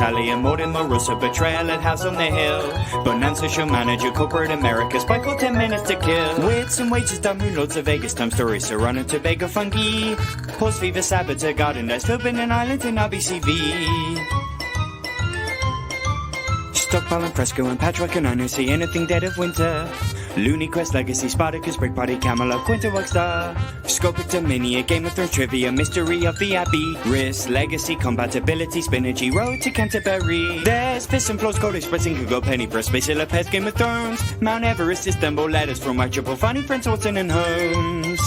Italian, Mortimer Russo, betrayal at House on the Hill. Bonanza show manager, corporate America, spike for 10 minutes to kill. Wits and wages, dumb moon lords of Vegas, time stories, Serrano, Tobago, funky. Pause, Viva, Saboteur, Garden Dice, Forbidden Island in RBCV. Stockpile and Fresco and Patchwork and I don't see anything dead of winter. Looney Quest, Legacy, Spartacus, Break Party, Camelot, Quinta, Rockstar. Scopic, Dominia, Game of Thrones Trivia, Mystery of the Abbey. Risk, Legacy, Compatibility, Spinachy, Road to Canterbury. There's Fists and Flows, Cold Expressing, Could Go Penny Press, Space Lopez, Game of Thrones. Mount Everest, Istanbul, letters from Whitechapel, finding friends, Watson and Holmes.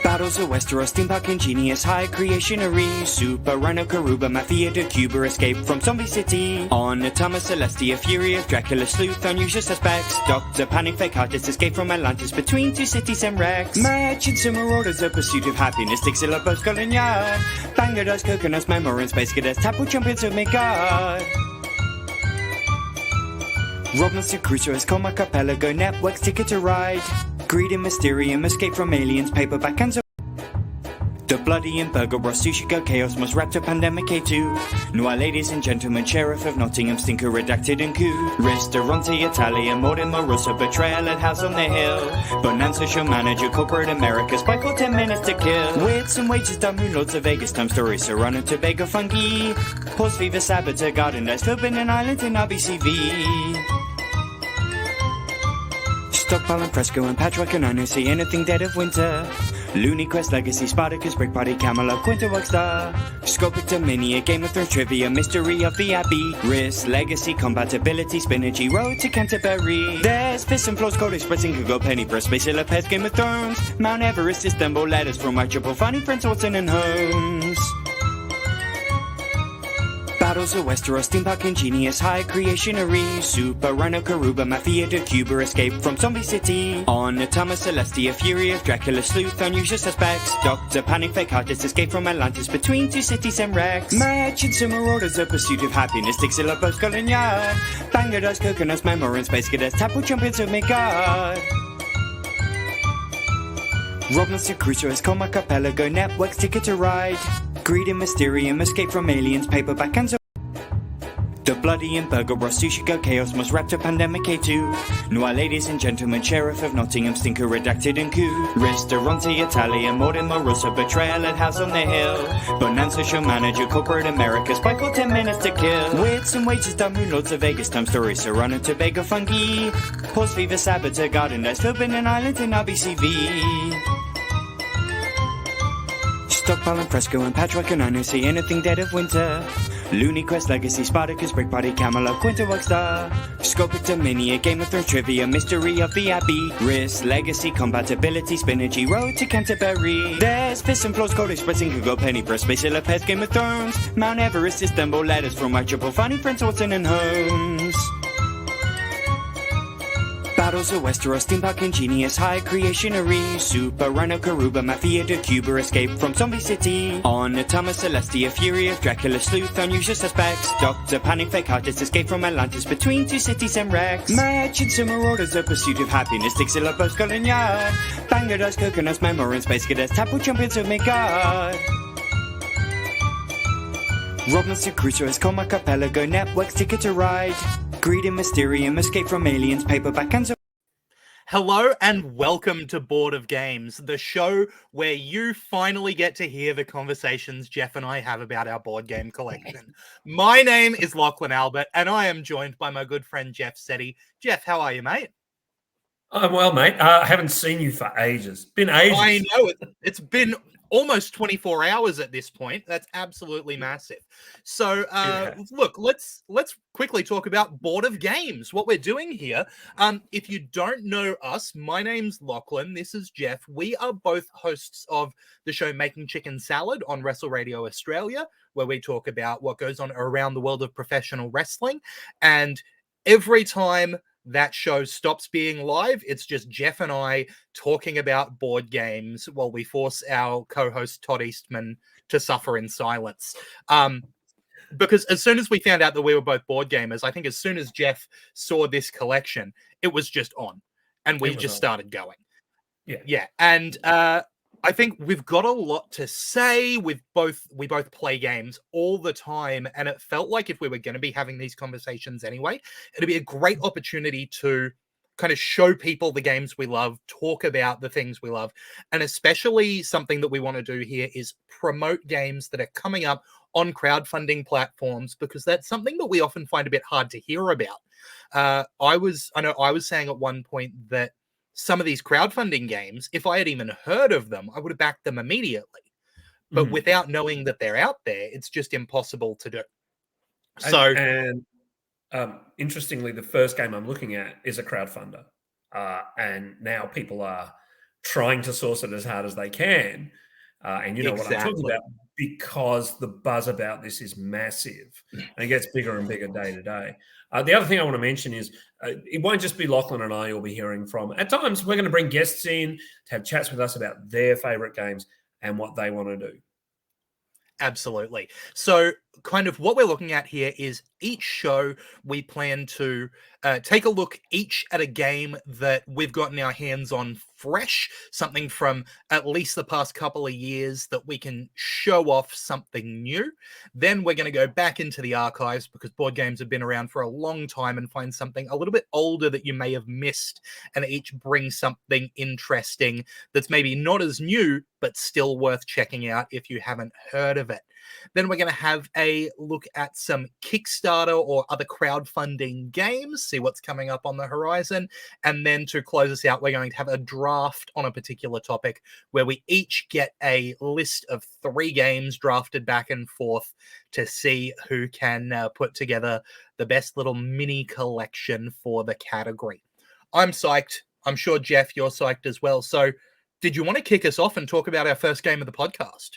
Battles of Westeros, Steampunk Ingenious, High Creationary, Super Rhino, Karuba, Mafia de Cuba, Escape from Zombie City. On Atama, Celestia, Fury of Dracula, Sleuth, Unusual Suspects. Doctor Panic, Fake Artist, Escape from Atlantis, Between Two Cities and Rex. Merchants and Marauders, A Pursuit of Happiness, Dixilla, Both Skull and Yard. Banger Dice, Coconuts, Memory and Space Cadets, Tapu Champions of Midgard. Robinson Crusoe, Escoma, Archipelago, Networks, Ticket to Ride. Greed and Mysterium, Escape from Aliens, Paperback and The Bloody and Burger Ross, Sushiko, Chaos, Most Raptor, Pandemic K2. Noir, Ladies and Gentlemen, Sheriff of Nottingham, Stinker, Redacted and Coup. Ristorante, Italian, Mortimer Russo, betrayal at House on the Hill. Bonanza show manager, corporate America, spike for 10 minutes to kill. Wits and wages, dumb moon lords of Vegas, time stories, Serrano, Tobago, funky. Pause, Viva, Saboteur, Garden Dice, Forbidden Island in RBCV. Stockpile and Fresco and Patchwork and I don't see anything dead of winter. Looney Quest, Legacy, Spartacus, Break Party, Camelot, Quinta, Rockstar. Scopic, Dominia, Game of Thrones Trivia, Mystery of the Abbey. Risk, Legacy, Compatibility, Spinachy, Road to Canterbury. There's Fists and Flows, Cold Expressing, Could Go Penny Press, Space Lopez, Game of Thrones. Mount Everest, Istanbul, letters from Whitechapel, finding friends, Watson and Holmes. Battles of Westeros, Steampunk Ingenious, High Creationary, Super Rhino, Karuba, Mafia de Cuba, Escape from Zombie City. On Atama, Celestia, Fury of Dracula, Sleuth, Unusual Suspects. Doctor Panic, Fake Artist, Escape from Atlantis, Between Two Cities and Rex. Merchants and Marauders, A Pursuit of Happiness, Dixilla, Both Skull and Yard. Banger Dice, Coconuts, Memory and Space Cadets, Tapu Champions of Midgard. Robinson Crusoe, Escoma, Archipelago, Networks, Ticket to Ride. Greed and Mysterium, Escape from Aliens, Paperback and The Bloody and Burger Ross, Sushiko, Chaos, Most Raptor, Pandemic K2. Noir, Ladies and Gentlemen, Sheriff of Nottingham, Stinker, Redacted and Coup. Ristorante, Italian, Mortimer Russo, betrayal at House on the Hill. Bonanza show manager, corporate America, spike for 10 minutes to kill. Wits and wages, dumb moon lords of Vegas, time stories, Serrano, Tobago, funky. Pause, Viva, Saboteur, Garden Dice, Forbidden Island in RBCV. Stockpile and Fresco and Patchwork and I don't see anything dead of winter. Looney Quest, Legacy, Spartacus, Break Party, Camelot, Quinta, Rockstar. Scopic, Dominia, Game of Thrones Trivia, Mystery of the Abbey. Risk, Legacy, Compatibility, Spinachy, Road to Canterbury. There's Fists and Flows, Cold Expressing, Could Go Penny Press, Space Lopez, Game of Thrones. Mount Everest, Istanbul, letters from Whitechapel, finding friends, Watson and Holmes. Battles of Westeros, Steampunk Ingenious, High Creationary, Super Rhino, Karuba, Mafia de Cuba, Escape from Zombie City. On Atama, Celestia, Fury of Dracula, Sleuth, Unusual Suspects. Doctor Panic, Fake Artist, Escape from Atlantis, Between Two Cities and Rex. Merchants and Marauders, A Pursuit of Happiness, Dixilla, Both Skull and Yard. Banger Dice, Coconuts, Memory and Space Cadets, Tapu Champions of Midgard. Robinson Crusoe, Escoma, Archipelago, Networks, Ticket to Ride. Greed and Mysterium, Escape from Aliens, Paperback and Hello and welcome to Board of Games, the show where you finally get to hear the conversations Jeff and I have about our board game collection. My name is Lachlan Albert and I am joined by my good friend Jeff Setti. Jeff, how are you, mate? I'm well, mate. I haven't seen you for ages. Been ages. I know. It's been almost 24 hours at this point. That's absolutely massive. So, look, let's quickly talk about Board of Games, what we're doing here. If you don't know us, my name's Lachlan. This is Jeff. We are both hosts of the show Making Chicken Salad on Wrestle Radio Australia, where we talk about what goes on around the world of professional wrestling. And every time that show stops being live, it's just Jeff and I talking about board games while we force our co-host Todd Eastman to suffer in silence. Because as soon as we found out that we were both board gamers, I think as soon as Jeff saw this collection, it was just on. And we just started going. Yeah. Yeah. And I think we've got a lot to say. We both play games all the time, and it felt like if we were going to be having these conversations anyway, it'd be a great opportunity to kind of show people the games we love, talk about the things we love, and especially something that we want to do here is promote games that are coming up on crowdfunding platforms, because that's something that we often find a bit hard to hear about. I know I was saying at one point that some of these crowdfunding games, if I had even heard of them, I would have backed them immediately. But without knowing that they're out there, it's just impossible to do. So, interestingly, the first game I'm looking at is a crowdfunder. And now people are trying to source it as hard as they can. And you know what I'm talking about, because the buzz about this is massive and it gets bigger and bigger day to day. The other thing I want to mention is it won't just be Lachlan and I you'll be hearing from. At times, we're going to bring guests in to have chats with us about their favorite games and what they want to do. Absolutely. So kind of what we're looking at here is each show we plan to take a look each at a game that we've gotten our hands on fresh, something from at least the past couple of years that we can show off something new. Then we're going to go back into the archives, because board games have been around for a long time, and find something a little bit older that you may have missed, and each bring something interesting that's maybe not as new, but still worth checking out if you haven't heard of it. Then we're going to have a look at some Kickstarter or other crowdfunding games, see what's coming up on the horizon. And then to close us out, we're going to have a draft on a particular topic where we each get a list of 3 games drafted back and forth to see who can put together the best little mini collection for the category. I'm psyched. I'm sure, Geoff, you're psyched as well. So did you want to kick us off and talk about our first game of the podcast?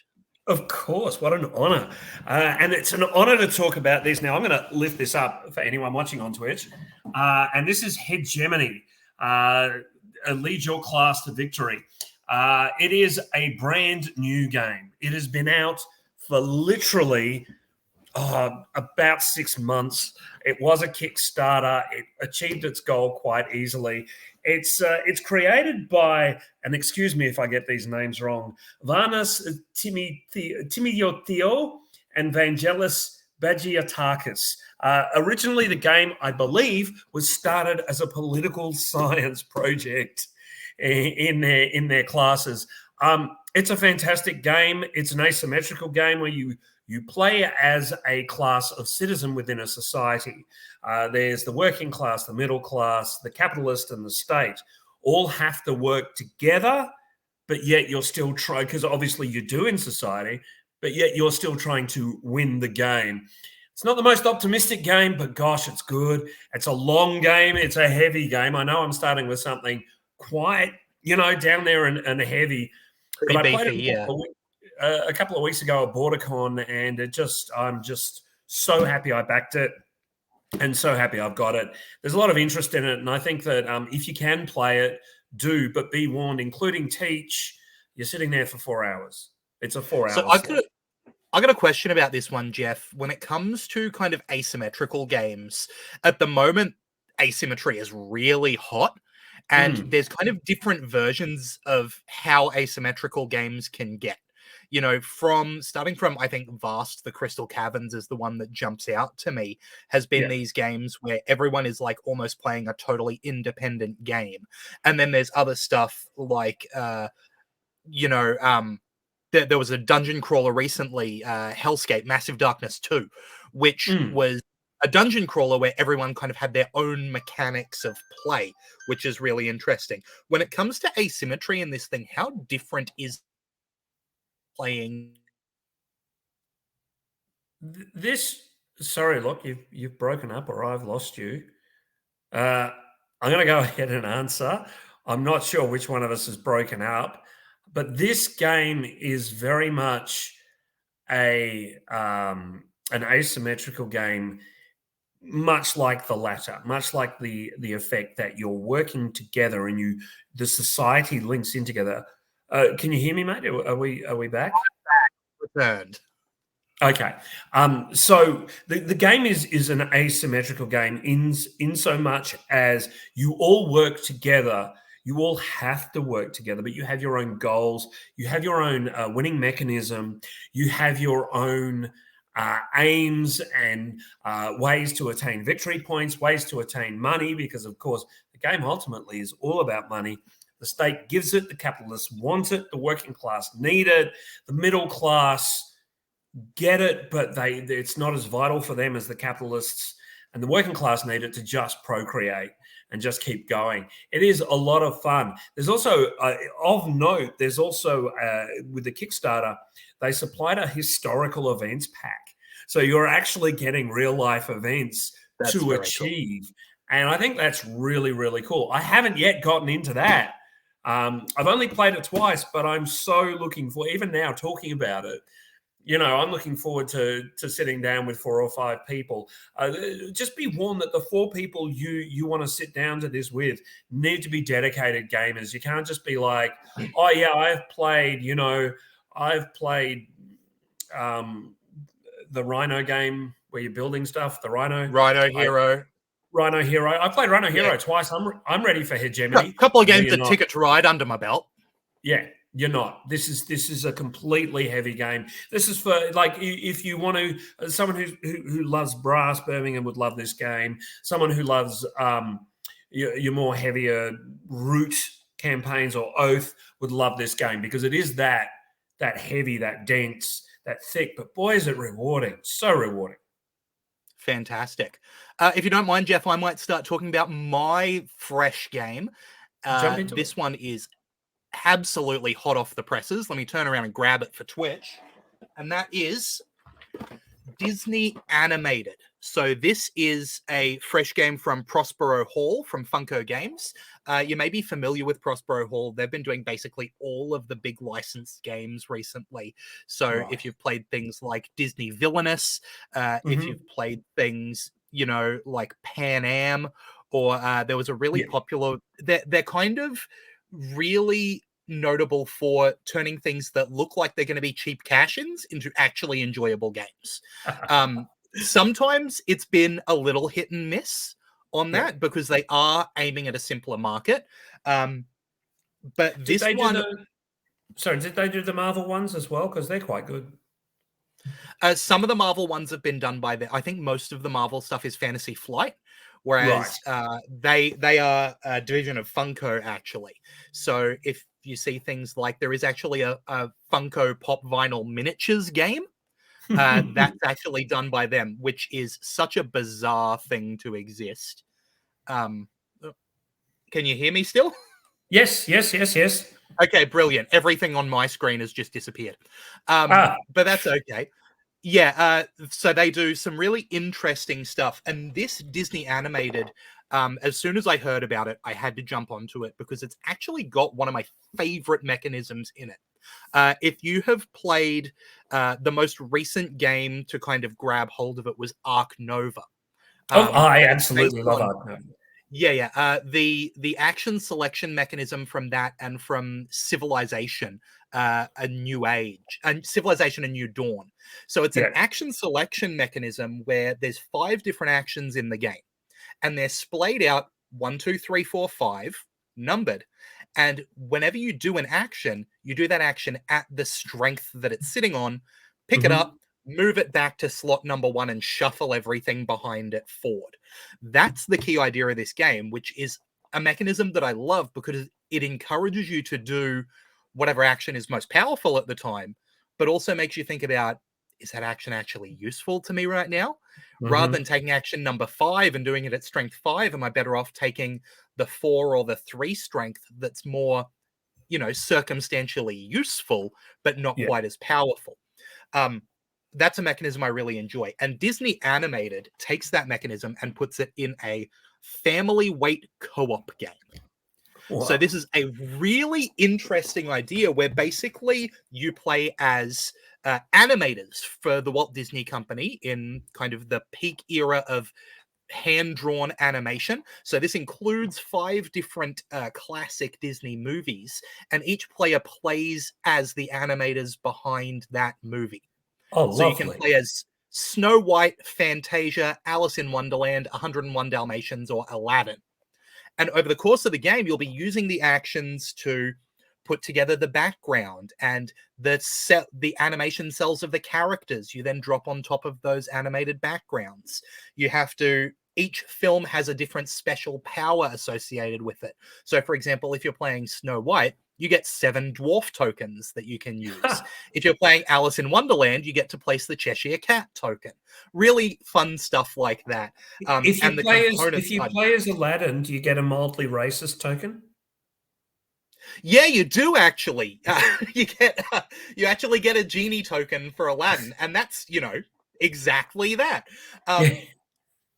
Of course, what an honor. And it's an honor to talk about this. Now, I'm going to lift this up for anyone watching on Twitch. And this is Hegemony, Lead Your Class to Victory. It is a brand new game. It has been out for literally about 6 months. It was a Kickstarter. It achieved its goal quite easily. It's created by, and excuse me if I get these names wrong, Vanas Timiotio and Vangelis Bagiatakis. Originally, the game, I believe, was started as a political science project in their classes. It's a fantastic game. It's an asymmetrical game where you play as a class of citizen within a society. There's the working class, the middle class, the capitalist, and the state. All have to work together, but yet you're still trying, because obviously you do in society, but yet you're still trying to win the game. It's not the most optimistic game, but gosh, it's good. It's a long game. It's a heavy game. I know I'm starting with something quite, down there and heavy. Pretty but beefy, I played it a couple of weeks ago at BorderCon, and I'm just so happy I backed it and so happy I've got it. There's a lot of interest in it, and I think that if you can play it, do, but be warned, including Teach, you're sitting there for 4 hours. It's a 4 hour So I got a question about this one, Geoff. When it comes to kind of asymmetrical games, at the moment, asymmetry is really hot. And there's kind of different versions of how asymmetrical games can get. Starting from, I think, Vast, the Crystal Caverns is the one that jumps out to me, has been these games where everyone is like almost playing a totally independent game. And then there's other stuff like, there was a dungeon crawler recently, Hellscape, Massive Darkness 2, which was a dungeon crawler where everyone kind of had their own mechanics of play, which is really interesting. When it comes to asymmetry in this thing, how different is playing this? Sorry, look, you've broken up, or I've lost you. I'm going to go ahead and answer. I'm not sure which one of us has broken up, but this game is very much an asymmetrical game, much like the latter, much like the effect that you're working together and the society links in together. Can you hear me, mate? Are we back? Returned. Okay. So the game is an asymmetrical game in so much as you all work together. You all have to work together, but you have your own goals. You have your own winning mechanism. You have your own aims and ways to attain victory points, ways to attain money, because, of course, the game ultimately is all about money. The state gives it, the capitalists want it, the working class need it, the middle class get it, but it's not as vital for them as the capitalists, and the working class need it to just procreate and just keep going. It is a lot of fun. There's also, of note, there's also, with the Kickstarter, they supplied a historical events pack. So you're actually getting real life events to achieve. Cool. And I think that's really, really cool. I haven't yet gotten into that. I've only played it twice, but I'm so looking for, even now talking about it, I'm looking forward to sitting down with 4 or 5 people. Just be warned that the 4 people you want to sit down to this with need to be dedicated gamers. You can't just be like, oh yeah, I've played the Rhino game where you're building stuff. The Rhino Hero. Rhino Hero. I played Rhino Hero twice. I'm ready for hegemony. A couple of games that Ticket to Ride under my belt. Yeah. You're not. This is a completely heavy game. This is for, like, if you want to, someone who loves brass, Birmingham would love this game. Someone who loves your more heavier root campaigns or Oath would love this game, because it is that heavy, that dense, that thick. But boy, is it rewarding! So rewarding. Fantastic. If you don't mind, Geoff, I might start talking about my fresh game. This one is absolutely hot off the presses. Let me turn around and grab it for Twitch. And that is Disney Animated. So this is a fresh game from Prospero Hall from Funko Games. You may be familiar with Prospero Hall. They've been doing basically all of the big licensed games recently. So if you've played things like Disney Villainous, if you've played things, like Pan Am, or there was a really popular... They're kind of really notable for turning things that look like they're going to be cheap cash-ins into actually enjoyable games. Sometimes it's been a little hit and miss on that because they are aiming at a simpler market. But did they do the Marvel ones as well? Because they're quite good. Some of the Marvel ones have been done by I think most of the Marvel stuff is Fantasy Flight. Whereas they are a division of Funko, actually. So if you see things like, there is actually a Funko Pop Vinyl Miniatures game that's actually done by them, which is such a bizarre thing to exist. Can you hear me still? Yes. Okay, brilliant. Everything on my screen has just disappeared. But that's okay. Yeah, so they do some really interesting stuff. And this Disney Animated, as soon as I heard about it, I had to jump onto it because it's actually got one of my favorite mechanisms in it. If you have played the most recent game to kind of grab hold of it was Ark Nova. I absolutely love Ark Nova. Yeah. The action selection mechanism from that and from Civilization, A New Age, and Civilization A New Dawn. So it's an action selection mechanism where there's 5 different actions in the game, and they're splayed out 1, 2, 3, 4, 5, numbered. And whenever you do an action, you do that action at the strength that it's sitting on, pick it up, move it back to slot number 1 and shuffle everything behind it forward. That's the key idea of this game, which is a mechanism that I love because it encourages you to do whatever action is most powerful at the time, but also makes you think about, is that action actually useful to me right now? Rather than taking action number 5 and doing it at strength 5, am I better off taking the 4 or the 3 strength that's more, circumstantially useful, but not quite as powerful? That's a mechanism I really enjoy. And Disney Animated takes that mechanism and puts it in a family weight co-op game. Wow. So this is a really interesting idea where basically you play as animators for the Walt Disney Company in kind of the peak era of hand-drawn animation. So this includes 5 different classic Disney movies, and each player plays as the animators behind that movie. Oh, so lovely. You can play as Snow White, Fantasia, Alice in Wonderland, 101 Dalmatians, or Aladdin. And over the course of the game, you'll be using the actions to put together the background and the animation cells of the characters. You then drop on top of those animated backgrounds. Each film has a different special power associated with it. So, for example, if you're playing Snow White, you get 7 dwarf tokens that you can use. If you're playing Alice in Wonderland, you get to place the Cheshire Cat token. Really fun stuff like that. If you play as Aladdin, do you get a mildly racist token? Yeah, you do actually. You actually get a genie token for Aladdin, and that's exactly that.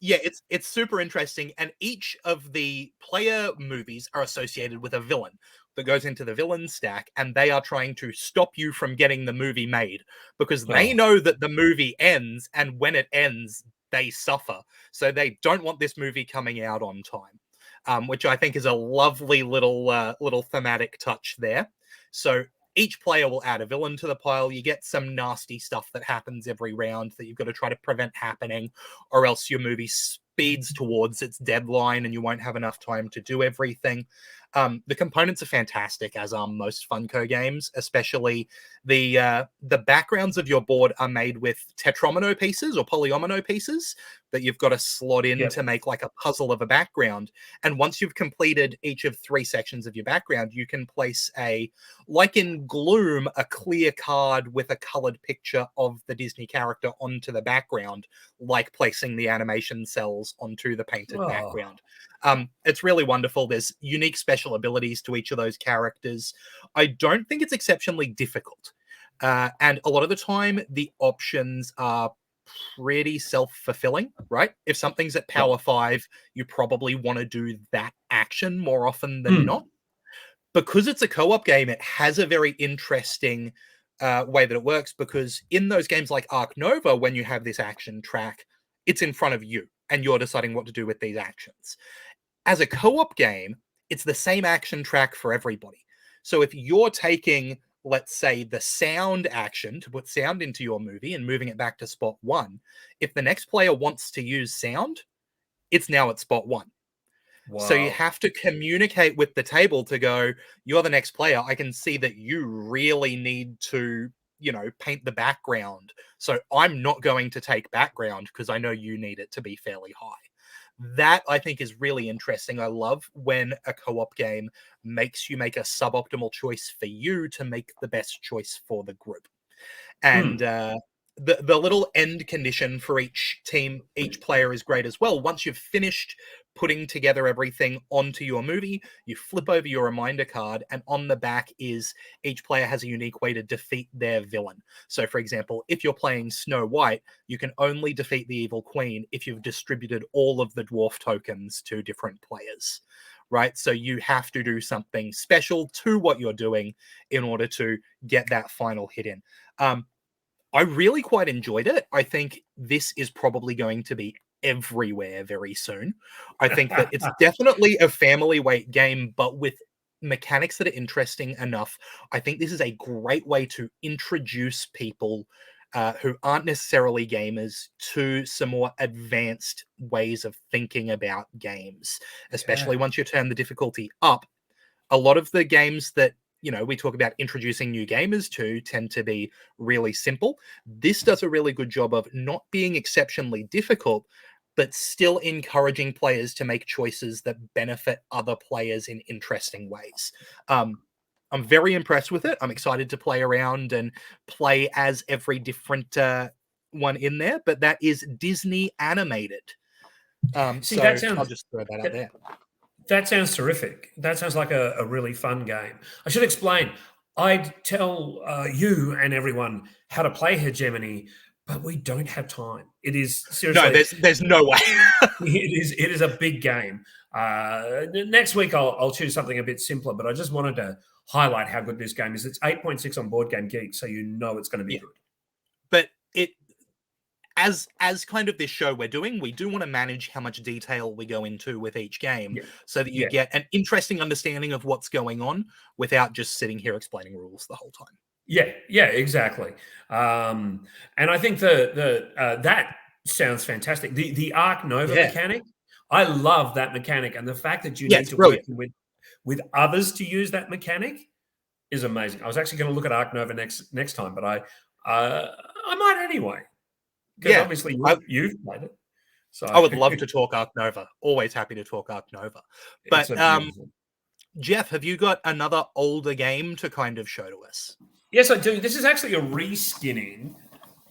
Yeah, it's super interesting, and each of the player movies are associated with a villain that goes into the villain stack, and they are trying to stop you from getting the movie made because they know that the movie ends, and when it ends, they suffer. So they don't want this movie coming out on time, which I think is a lovely little thematic touch there. So each player will add a villain to the pile. You get some nasty stuff that happens every round that you've got to try to prevent happening, or else your movie speeds towards its deadline and you won't have enough time to do everything. The components are fantastic, as are most Funko games, especially the backgrounds of your board are made with tetromino pieces or polyomino pieces that you've got to slot in to make like a puzzle of a background. And once you've completed each of 3 sections of your background, you can place like in Gloom, a clear card with a colored picture of the Disney character onto the background, like placing the animation cells onto the painted background. It's really wonderful. There's unique special abilities to each of those characters. I don't think it's exceptionally difficult. And a lot of the time, the options are pretty self-fulfilling, right? If something's at power 5, you probably want to do that action more often than not. Because it's a co-op game, it has a very interesting way that it works, because in those games like Ark Nova, when you have this action track, it's in front of you and you're deciding what to do with these actions. As a co-op game, it's the same action track for everybody. So if you're taking, let's say, the sound action to put sound into your movie and moving it back to spot 1, if the next player wants to use sound, it's now at spot 1. Wow. So you have to communicate with the table to go, you're the next player. I can see that you really need to, paint the background. So I'm not going to take background because I know you need it to be fairly high. That, I think, is really interesting. I love when a co-op game makes you make a suboptimal choice for you to make the best choice for the group. And the little end condition for each team, each player is great as well. Once you've finished putting together everything onto your movie, you flip over your reminder card, and on the back is each player has a unique way to defeat their villain. So, for example, if you're playing Snow White, you can only defeat the evil queen if you've distributed all of the dwarf tokens to different players, right? So you have to do something special to what you're doing in order to get that final hit in. I really quite enjoyed it. I think this is probably going to be everywhere very soon. I think that it's definitely a family weight game, but with mechanics that are interesting enough. I think this is a great way to introduce people who aren't necessarily gamers to some more advanced ways of thinking about games, especially once you turn the difficulty up. A lot of the games that we talk about introducing new gamers to tend to be really simple. This does a really good job of not being exceptionally difficult, but still encouraging players to make choices that benefit other players in interesting ways. I'm very impressed with it. I'm excited to play around and play as every different one in there, but that is Disney animated. I'll just throw that out there. That sounds terrific. That sounds like a really fun game. I should explain. I'd tell you and everyone how to play Hegemony, but we don't have time. It is seriously. No, there's no way. It is a big game. Next week I'll choose something a bit simpler, but I just wanted to highlight how good this game is. It's 8.6 on Board Game Geek, so you know it's going to be good. But as kind of this show we're doing, we do want to manage how much detail we go into with each game so that you get an interesting understanding of what's going on without just sitting here explaining rules the whole time. Yeah, exactly. And I think that sounds fantastic. The Ark Nova mechanic, I love that mechanic, and the fact that you Yeah, need it's to brilliant. work with others to use that mechanic is amazing. I was actually going to look at Ark Nova next time, but I might anyway, because Yeah, obviously I, you've played it. So I would love to talk Ark Nova. Always happy to talk Ark Nova. it's But a beautiful. Jeff, have you got another older game to kind of show to us? Yes, I do. This is actually a reskinning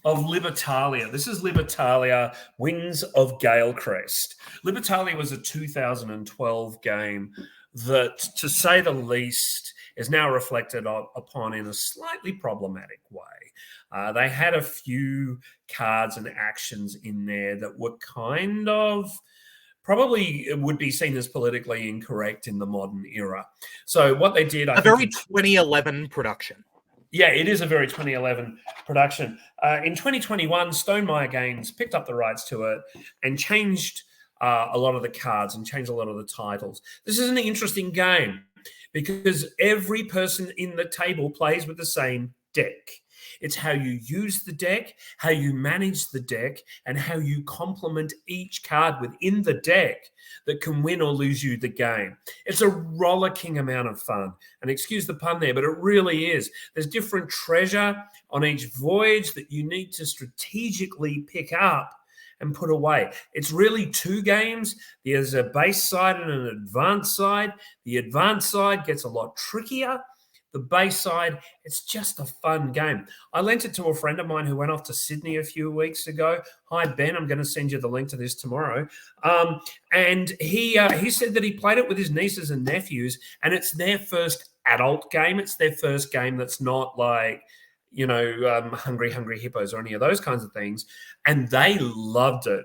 of Libertalia. This is Libertalia Winds of Galecrest. Libertalia was a 2012 game that, to say the least, is now reflected upon in a slightly problematic way. They had a few cards and actions in there that were kind of probably would be seen as politically incorrect in the modern era. So what they did, I A think, very 2011 production. yeah, it is a very 2011 production. In 2021, Stonemaier Games picked up the rights to it and changed a lot of the cards and changed a lot of the titles. This is an interesting game because every person in the table plays with the same deck. It's how you use the deck, how you manage the deck, and how you complement each card within the deck that can win or lose you the game. It's a rollicking amount of fun. And excuse the pun there, but it really is. There's different treasure on each voyage that you need to strategically pick up and put away. It's really two games. There's a base side and an advanced side. The advanced side gets a lot trickier. The base side, it's just a fun game. I lent it to a friend of mine who went off to Sydney a few weeks ago. Hi, Ben. I'm going to send you the link to this tomorrow. And he said that he played it with his nieces and nephews, and it's their first adult game. It's their first game that's not like, Hungry Hippos or any of those kinds of things. And they loved it.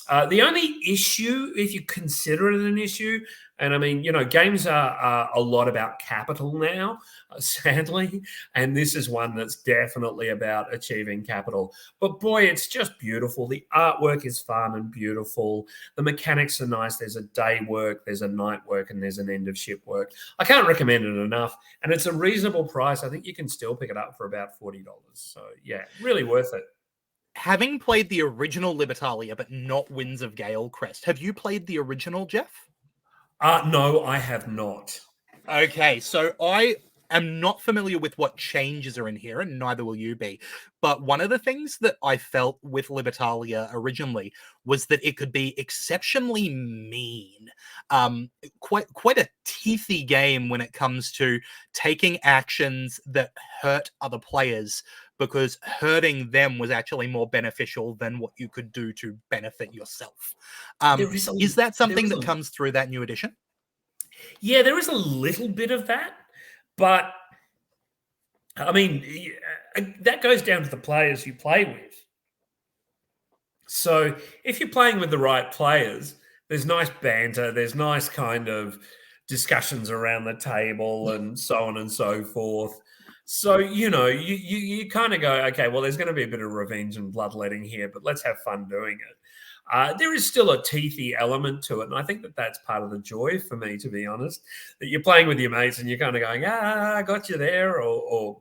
The only issue, if you consider it an issue, and I mean, games are a lot about capital now, sadly, and this is one that's definitely about achieving capital. But boy, it's just beautiful. The artwork is fun and beautiful. The mechanics are nice. There's a day work, there's a night work, and there's an end of ship work. I can't recommend it enough, and it's a reasonable price. I think you can still pick it up for about $40. So yeah, really worth it. Having played the original Libertalia, but not Winds of Galecrest, have you played the original, Jeff? No, I have not. Okay, so I am not familiar with what changes are in here, and neither will you be. But one of the things that I felt with Libertalia originally was that it could be exceptionally mean. Quite a teethy game when it comes to taking actions that hurt other players, because hurting them was actually more beneficial than what you could do to benefit yourself. Is that something that comes through that new edition? Yeah, there is a little bit of that, but I mean, that goes down to the players you play with. So if you're playing with the right players, there's nice banter, there's nice kind of discussions around the table and so on and so forth. So, you kind of go, okay, well, there's going to be a bit of revenge and bloodletting here, but let's have fun doing it. There is still a teethy element to it, and I think that that's part of the joy for me, to be honest, that you're playing with your mates and you're kind of going, I got you there, or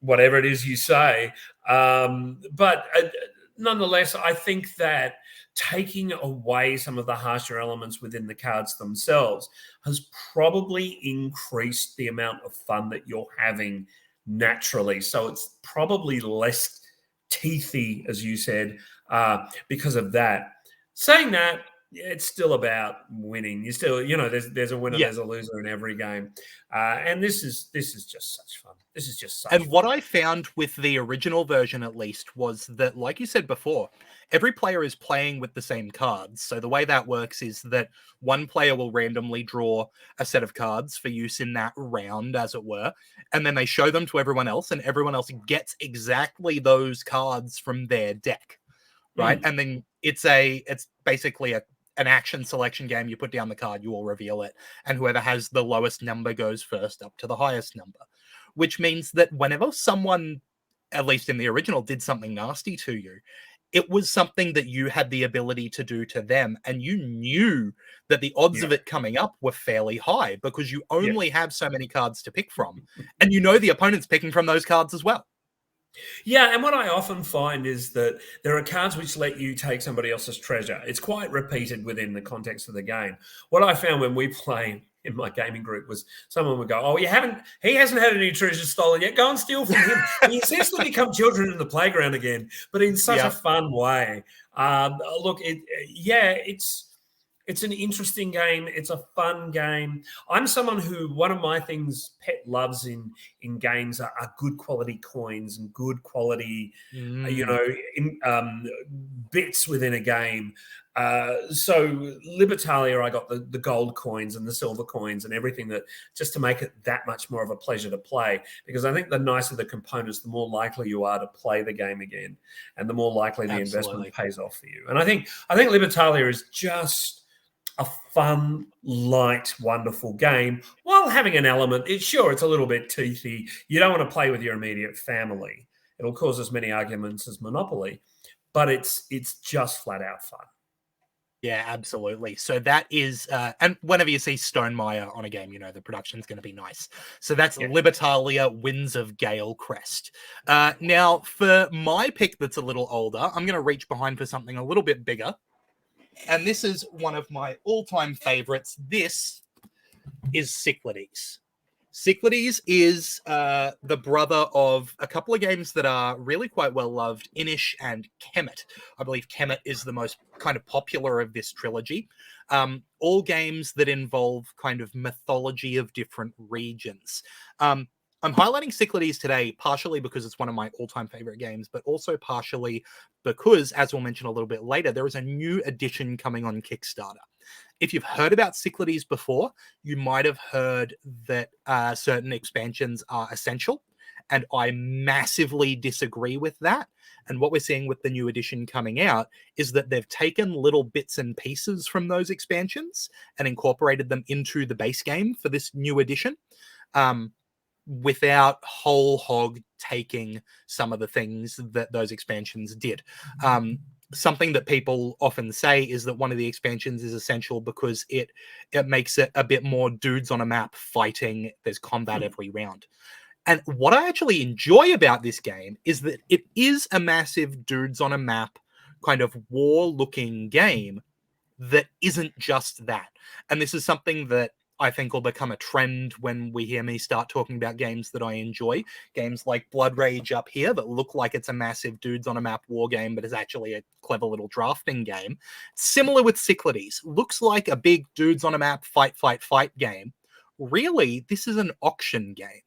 whatever it is you say. But nonetheless, I think that taking away some of the harsher elements within the cards themselves has probably increased the amount of fun that you're having naturally. So it's probably less teethy, as you said, because of that. Saying that, it's still about winning. You still, there's a winner, there's a loser in every game, and this is just such fun. This is just such. And fun. what I found with the original version, at least, was that, like you said before, every player is playing with the same cards. So the way that works is that one player will randomly draw a set of cards for use in that round, as it were, and then they show them to everyone else, and everyone else gets exactly those cards from their deck, right? And then it's basically an action selection game. You put down the card, you all reveal it, and whoever has the lowest number goes first up to the highest number, which means that whenever someone, at least in the original, did something nasty to you, it was something that you had the ability to do to them, and you knew that the odds of it coming up were fairly high because you only have so many cards to pick from, and the opponent's picking from those cards as well. Yeah, and what I often find is that there are cards which let you take somebody else's treasure. It's quite repeated within the context of the game. What I found when we play in my gaming group was someone would go, "Oh, he hasn't had any treasure stolen yet. Go and steal from him." We essentially become children in the playground again, but in such a fun way. Look, it's an interesting game. It's a fun game. I'm someone who one of my things pet loves in games are good quality coins and good quality, bits within a game. So Libertalia, I got the gold coins and the silver coins and everything that just to make it that much more of a pleasure to play. Because I think the nicer the components, the more likely you are to play the game again, and the more likely the investment pays off for you. And I think Libertalia is just a fun, light, wonderful game while having an element. It's a little bit teethy. You don't want to play with your immediate family. It'll cause as many arguments as Monopoly, but it's just flat out fun. Yeah, absolutely. So that is, and whenever you see Stonemaier on a game, you know the production's going to be nice. So that's Libertalia, Winds of Gale Crest. Now, for my pick that's a little older, I'm going to reach behind for something a little bit bigger. And this is one of my all-time favorites. This is Cyclades. Cyclades is the brother of a couple of games that are really quite well loved, Inish and Kemet. I believe Kemet is the most kind of popular of this trilogy. All games that involve kind of mythology of different regions. I'm highlighting Cyclades today partially because it's one of my all-time favorite games, but also partially because, as we'll mention a little bit later, there is a new edition coming on Kickstarter. If you've heard about Cyclades before, you might have heard that certain expansions are essential, and I massively disagree with that. And what we're seeing with the new edition coming out is that they've taken little bits and pieces from those expansions and incorporated them into the base game for this new edition. Without whole hog taking some of the things that those expansions did. Something that people often say is that one of the expansions is essential because it makes it a bit more dudes on a map fighting. There's combat every round. And what I actually enjoy about this game is that it is a massive dudes on a map kind of war-looking game that isn't just that. And this is something that I think will become a trend when we hear me start talking about games that I enjoy. Games like Blood Rage up here that look like it's a massive dudes on a map war game, but is actually a clever little drafting game. Similar with Cyclades. Looks like a big dudes on a map fight game. Really, this is an auction game.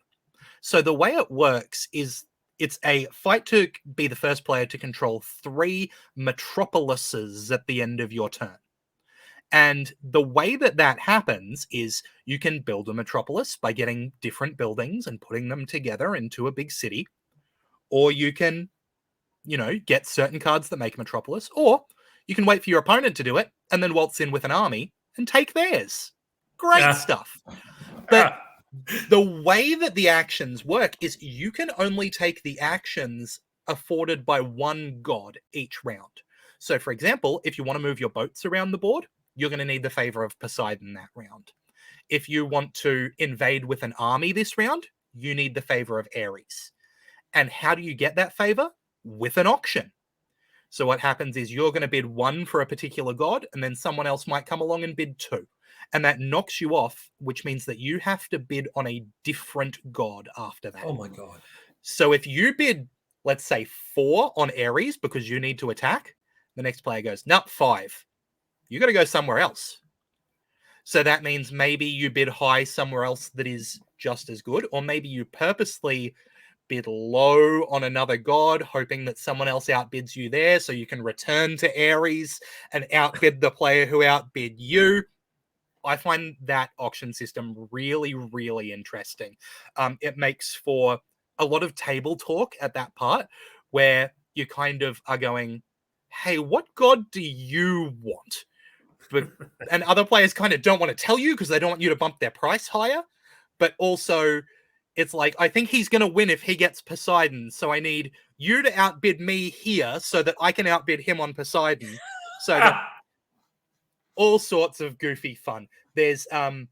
So the way it works is it's a fight to be the first player to control 3 metropolises at the end of your turn. And the way that happens is you can build a metropolis by getting different buildings and putting them together into a big city. Or you can, get certain cards that make a metropolis. Or you can wait for your opponent to do it and then waltz in with an army and take theirs. Great stuff. But the way that the actions work is you can only take the actions afforded by one god each round. So, for example, if you want to move your boats around the board, you're going to need the favor of Poseidon that round. If you want to invade with an army this round, you need the favor of Ares. And how do you get that favor? With an auction. So what happens is you're going to bid 1 for a particular god, and then someone else might come along and bid 2. And that knocks you off, which means that you have to bid on a different god after that. Oh my God. So if you bid, let's say 4 on Ares because you need to attack, the next player goes, nope, 5. You got to go somewhere else. So that means maybe you bid high somewhere else that is just as good, or maybe you purposely bid low on another god, hoping that someone else outbids you there so you can return to Ares and outbid the player who outbid you. I find that auction system really, really interesting. It makes for a lot of table talk at that part where you kind of are going, hey, what god do you want? And other players kind of don't want to tell you because they don't want you to bump their price higher. But also, it's like, I think he's going to win if he gets Poseidon. So I need you to outbid me here so that I can outbid him on Poseidon. So that all sorts of goofy fun. There's a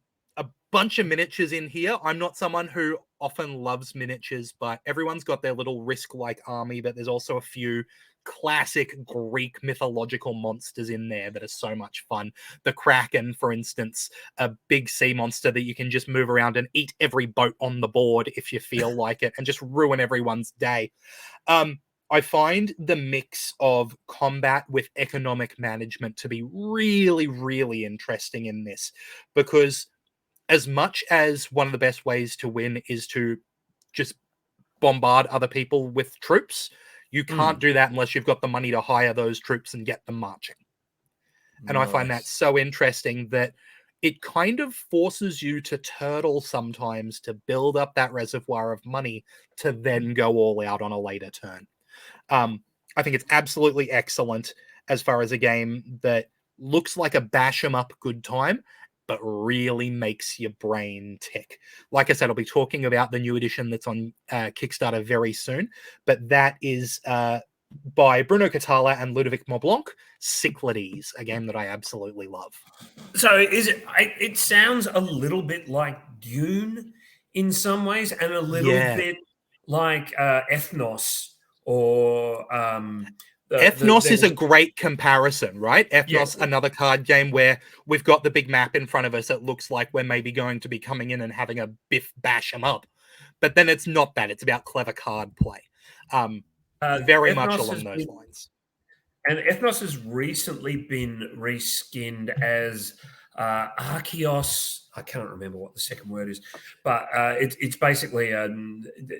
bunch of miniatures in here. I'm not someone who often loves miniatures, but everyone's got their little Risk-like army, but there's also a few classic Greek mythological monsters in there that are so much fun. The Kraken, for instance, a big sea monster that you can just move around and eat every boat on the board if you feel like it, and just ruin everyone's day. I find the mix of combat with economic management to be really, really interesting in this, because as much as one of the best ways to win is to just bombard other people with troops, you can't do that unless you've got the money to hire those troops and get them marching. And I find that so interesting that it kind of forces you to turtle sometimes to build up that reservoir of money to then go all out on a later turn. I think it's absolutely excellent as far as a game that looks like a bash 'em up good time, but really makes your brain tick. Like I said, I'll be talking about the new edition that's on Kickstarter very soon, but that is by Bruno Catala and Ludovic Maublanc, Cyclades, a game that I absolutely love. So is it? It sounds a little bit like Dune in some ways, and a little bit like Ethnos or Ethnos is a great comparison, right? Ethnos, another card game where we've got the big map in front of us. It looks like we're maybe going to be coming in and having a biff bash 'em up, but then it's not that. It's about clever card play. Very much along those lines. And Ethnos has recently been reskinned as Archeos. I can't remember what the second word is, but it's basically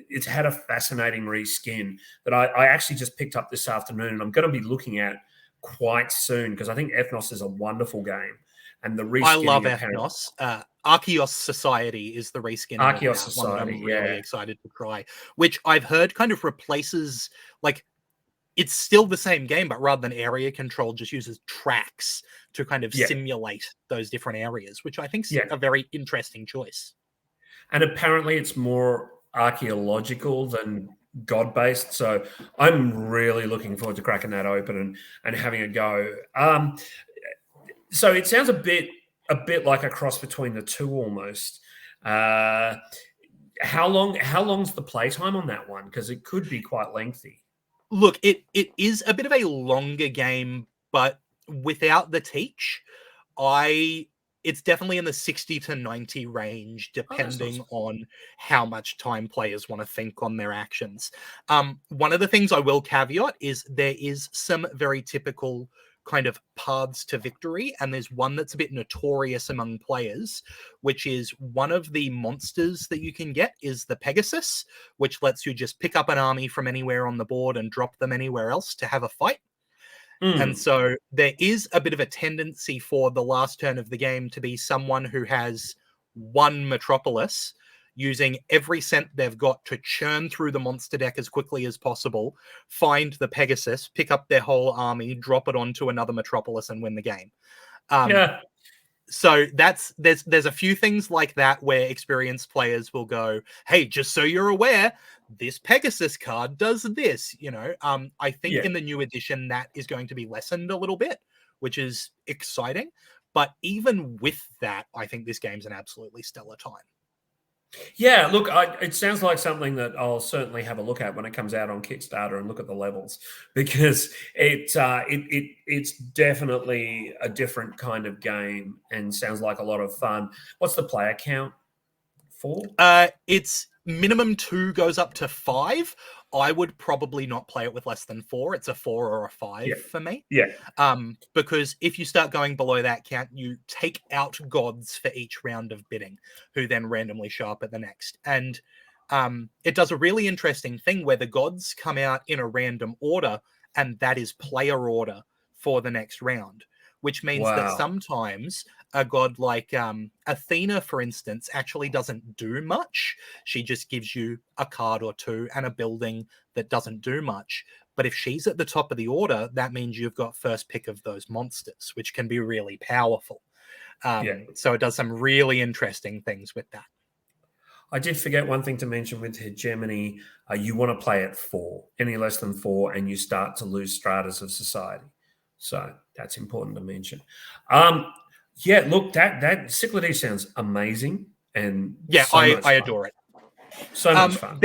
it's had a fascinating reskin that I actually just picked up this afternoon, and I'm going to be looking at quite soon because I think Ethnos is a wonderful game. And the reskin, I love Ethnos. Archeos Society is the reskin. Archeos Society, I'm really excited to try, which I've heard kind of replaces, like, it's still the same game, but rather than area control, just uses tracks to kind of simulate those different areas, which I think is a very interesting choice. And apparently it's more archaeological than god-based. So I'm really looking forward to cracking that open and having a go. So it sounds a bit like a cross between the two almost. How long's the playtime on that one? Because it could be quite lengthy. Look, it is a bit of a longer game, but without the teach, it's definitely in the 60 to 90 range, depending on how much time players want to think on their actions. One of the things I will caveat is there is some very typical kind of paths to victory, and there's one that's a bit notorious among players, which is one of the monsters that you can get is the Pegasus, which lets you just pick up an army from anywhere on the board and drop them anywhere else to have a fight. And so there is a bit of a tendency for the last turn of the game to be someone who has one metropolis using every cent they've got to churn through the monster deck as quickly as possible, find the Pegasus, pick up their whole army, drop it onto another metropolis, and win the game. So there's a few things like that where experienced players will go, hey, just so you're aware, this Pegasus card does this, I think in the new edition that is going to be lessened a little bit, which is exciting. But even with that, I think this game's an absolutely stellar time. Yeah, look, it sounds like something that I'll certainly have a look at when it comes out on Kickstarter and look at the levels, because it's definitely a different kind of game and sounds like a lot of fun. What's the player count for? It's minimum 2, goes up to 5. I would probably not play it with less than 4. It's a 4 or a 5 for me. Because if you start going below that count, you take out gods for each round of bidding, who then randomly show up at the next. And it does a really interesting thing where the gods come out in a random order, and that is player order for the next round, which means that sometimes a god like Athena, for instance, actually doesn't do much. She just gives you a card or two and a building that doesn't do much. But if she's at the top of the order, that means you've got first pick of those monsters, which can be really powerful. So it does some really interesting things with that. I did forget one thing to mention with hegemony. You want to play at 4, any less than 4, and you start to lose stratas of society. So that's important to mention. Look, that Cyclades sounds amazing, and I adore it. So much fun.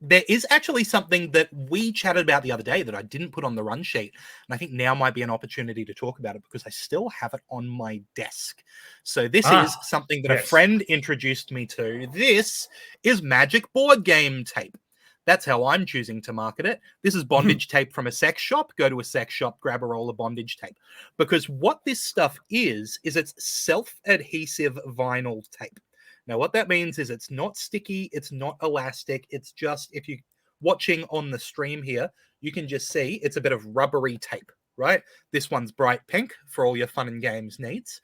There is actually something that we chatted about the other day that I didn't put on the run sheet. And I think now might be an opportunity to talk about it because I still have it on my desk. So this is something that a friend introduced me to. This is Magic board game tape. That's how I'm choosing to market it. This is bondage tape from a sex shop. Go to a sex shop, grab a roll of bondage tape. Because what this stuff is it's self-adhesive vinyl tape. Now, what that means is it's not sticky, it's not elastic, it's just, if you're watching on the stream here, you can just see it's a bit of rubbery tape, right? This one's bright pink for all your fun and games needs.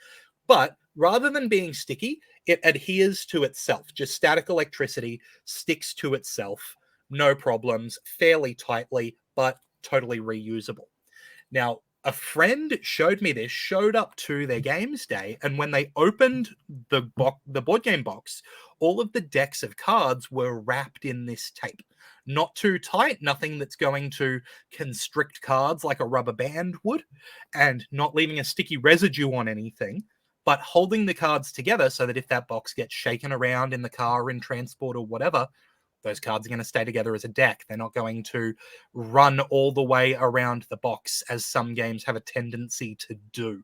But rather than being sticky, it adheres to itself. Just static electricity sticks to itself, no problems, fairly tightly, but totally reusable. Now, a friend showed me this, showed up to their games day, and when they opened the board game box, all of the decks of cards were wrapped in this tape. Not too tight, nothing that's going to constrict cards like a rubber band would, and not leaving a sticky residue on anything, but holding the cards together so that if that box gets shaken around in the car, in transport, or whatever, those cards are going to stay together as a deck. They're not going to run all the way around the box as some games have a tendency to do.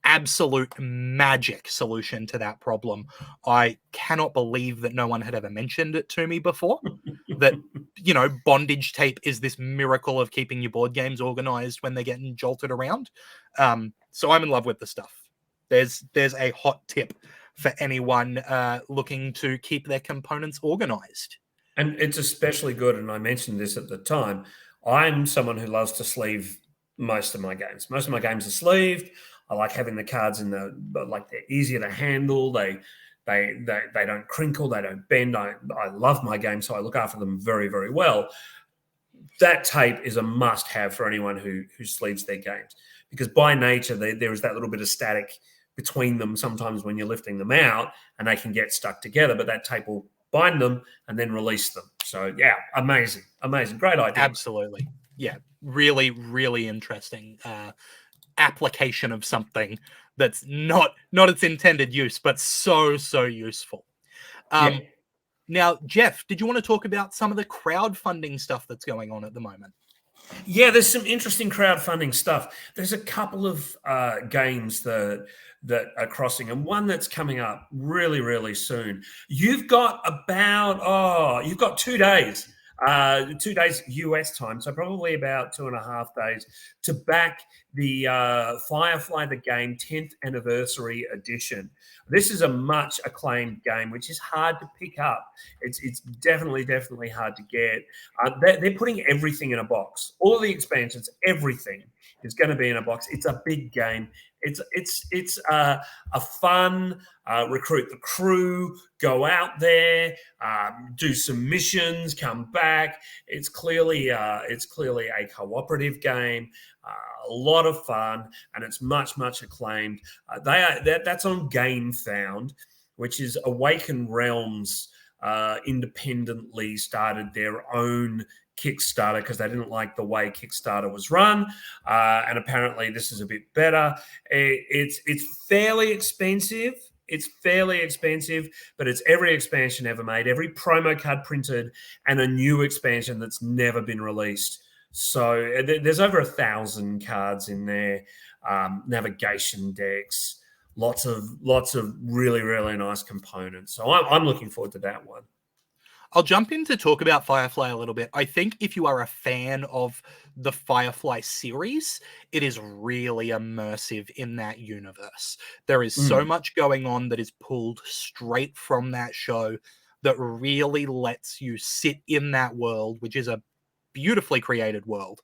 Absolute magic solution to that problem. I cannot believe that no one had ever mentioned it to me before. That, bondage tape is this miracle of keeping your board games organized when they're getting jolted around. So I'm in love with the stuff. There's a hot tip for anyone looking to keep their components organized. And it's especially good, and I mentioned this at the time, I'm someone who loves to sleeve most of my games. Most of my games are sleeved. I like having the cards they're easier to handle. They don't crinkle, they don't bend. I love my games, so I look after them very, very well. That tape is a must-have for anyone who sleeves their games, because by nature there is that little bit of static between them sometimes when you're lifting them out, and they can get stuck together, but that tape will bind them and then release them. So yeah, amazing. Great idea. Absolutely. Yeah. Really, really interesting application of something that's not its intended use, but so useful. Now, Geoff, did you want to talk about some of the crowdfunding stuff that's going on at the moment? Yeah, there's some interesting crowdfunding stuff. There's a couple of games that are crossing, and one that's coming up really, really soon. You've got 2 days. 2 days US time, so probably about 2.5 days to back the Firefly the Game 10th Anniversary Edition. This is a much acclaimed game, which is hard to pick up. It's definitely hard to get. They're putting everything in a box. All the expansions, everything is going to be in a box. It's a big game. It's a fun recruit the crew, go out there, do some missions, come back. It's clearly a cooperative game, a lot of fun, and it's much acclaimed. That's on GameFound, which is Awaken Realms. Independently started their own Kickstarter because they didn't like the way Kickstarter was run, and apparently this is a bit better. It's fairly expensive. But it's every expansion ever made, every promo card printed, and a new expansion that's never been released. So there's over 1,000 cards in there, navigation decks, lots of really, really nice components. So I'm looking forward to that one. I'll jump in to talk about Firefly a little bit. I think if you are a fan of the Firefly series, it is really immersive in that universe. There is so much going on that is pulled straight from that show that really lets you sit in that world, which is a beautifully created world.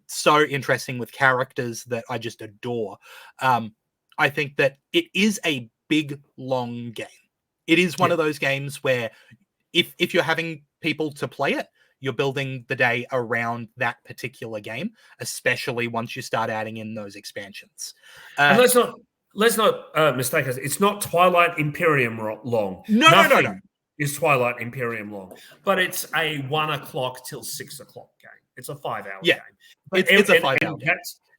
So interesting with characters that I just adore. I think that it is a big, long game. It is one of those games where if you're having people to play it, you're building the day around that particular game, especially once you start adding in those expansions. And let's not mistake us. It's not Twilight Imperium long. No. Is Twilight Imperium long, but it's a 1 o'clock till 6 o'clock game. It's a 5-hour game. It's a 5-hour game.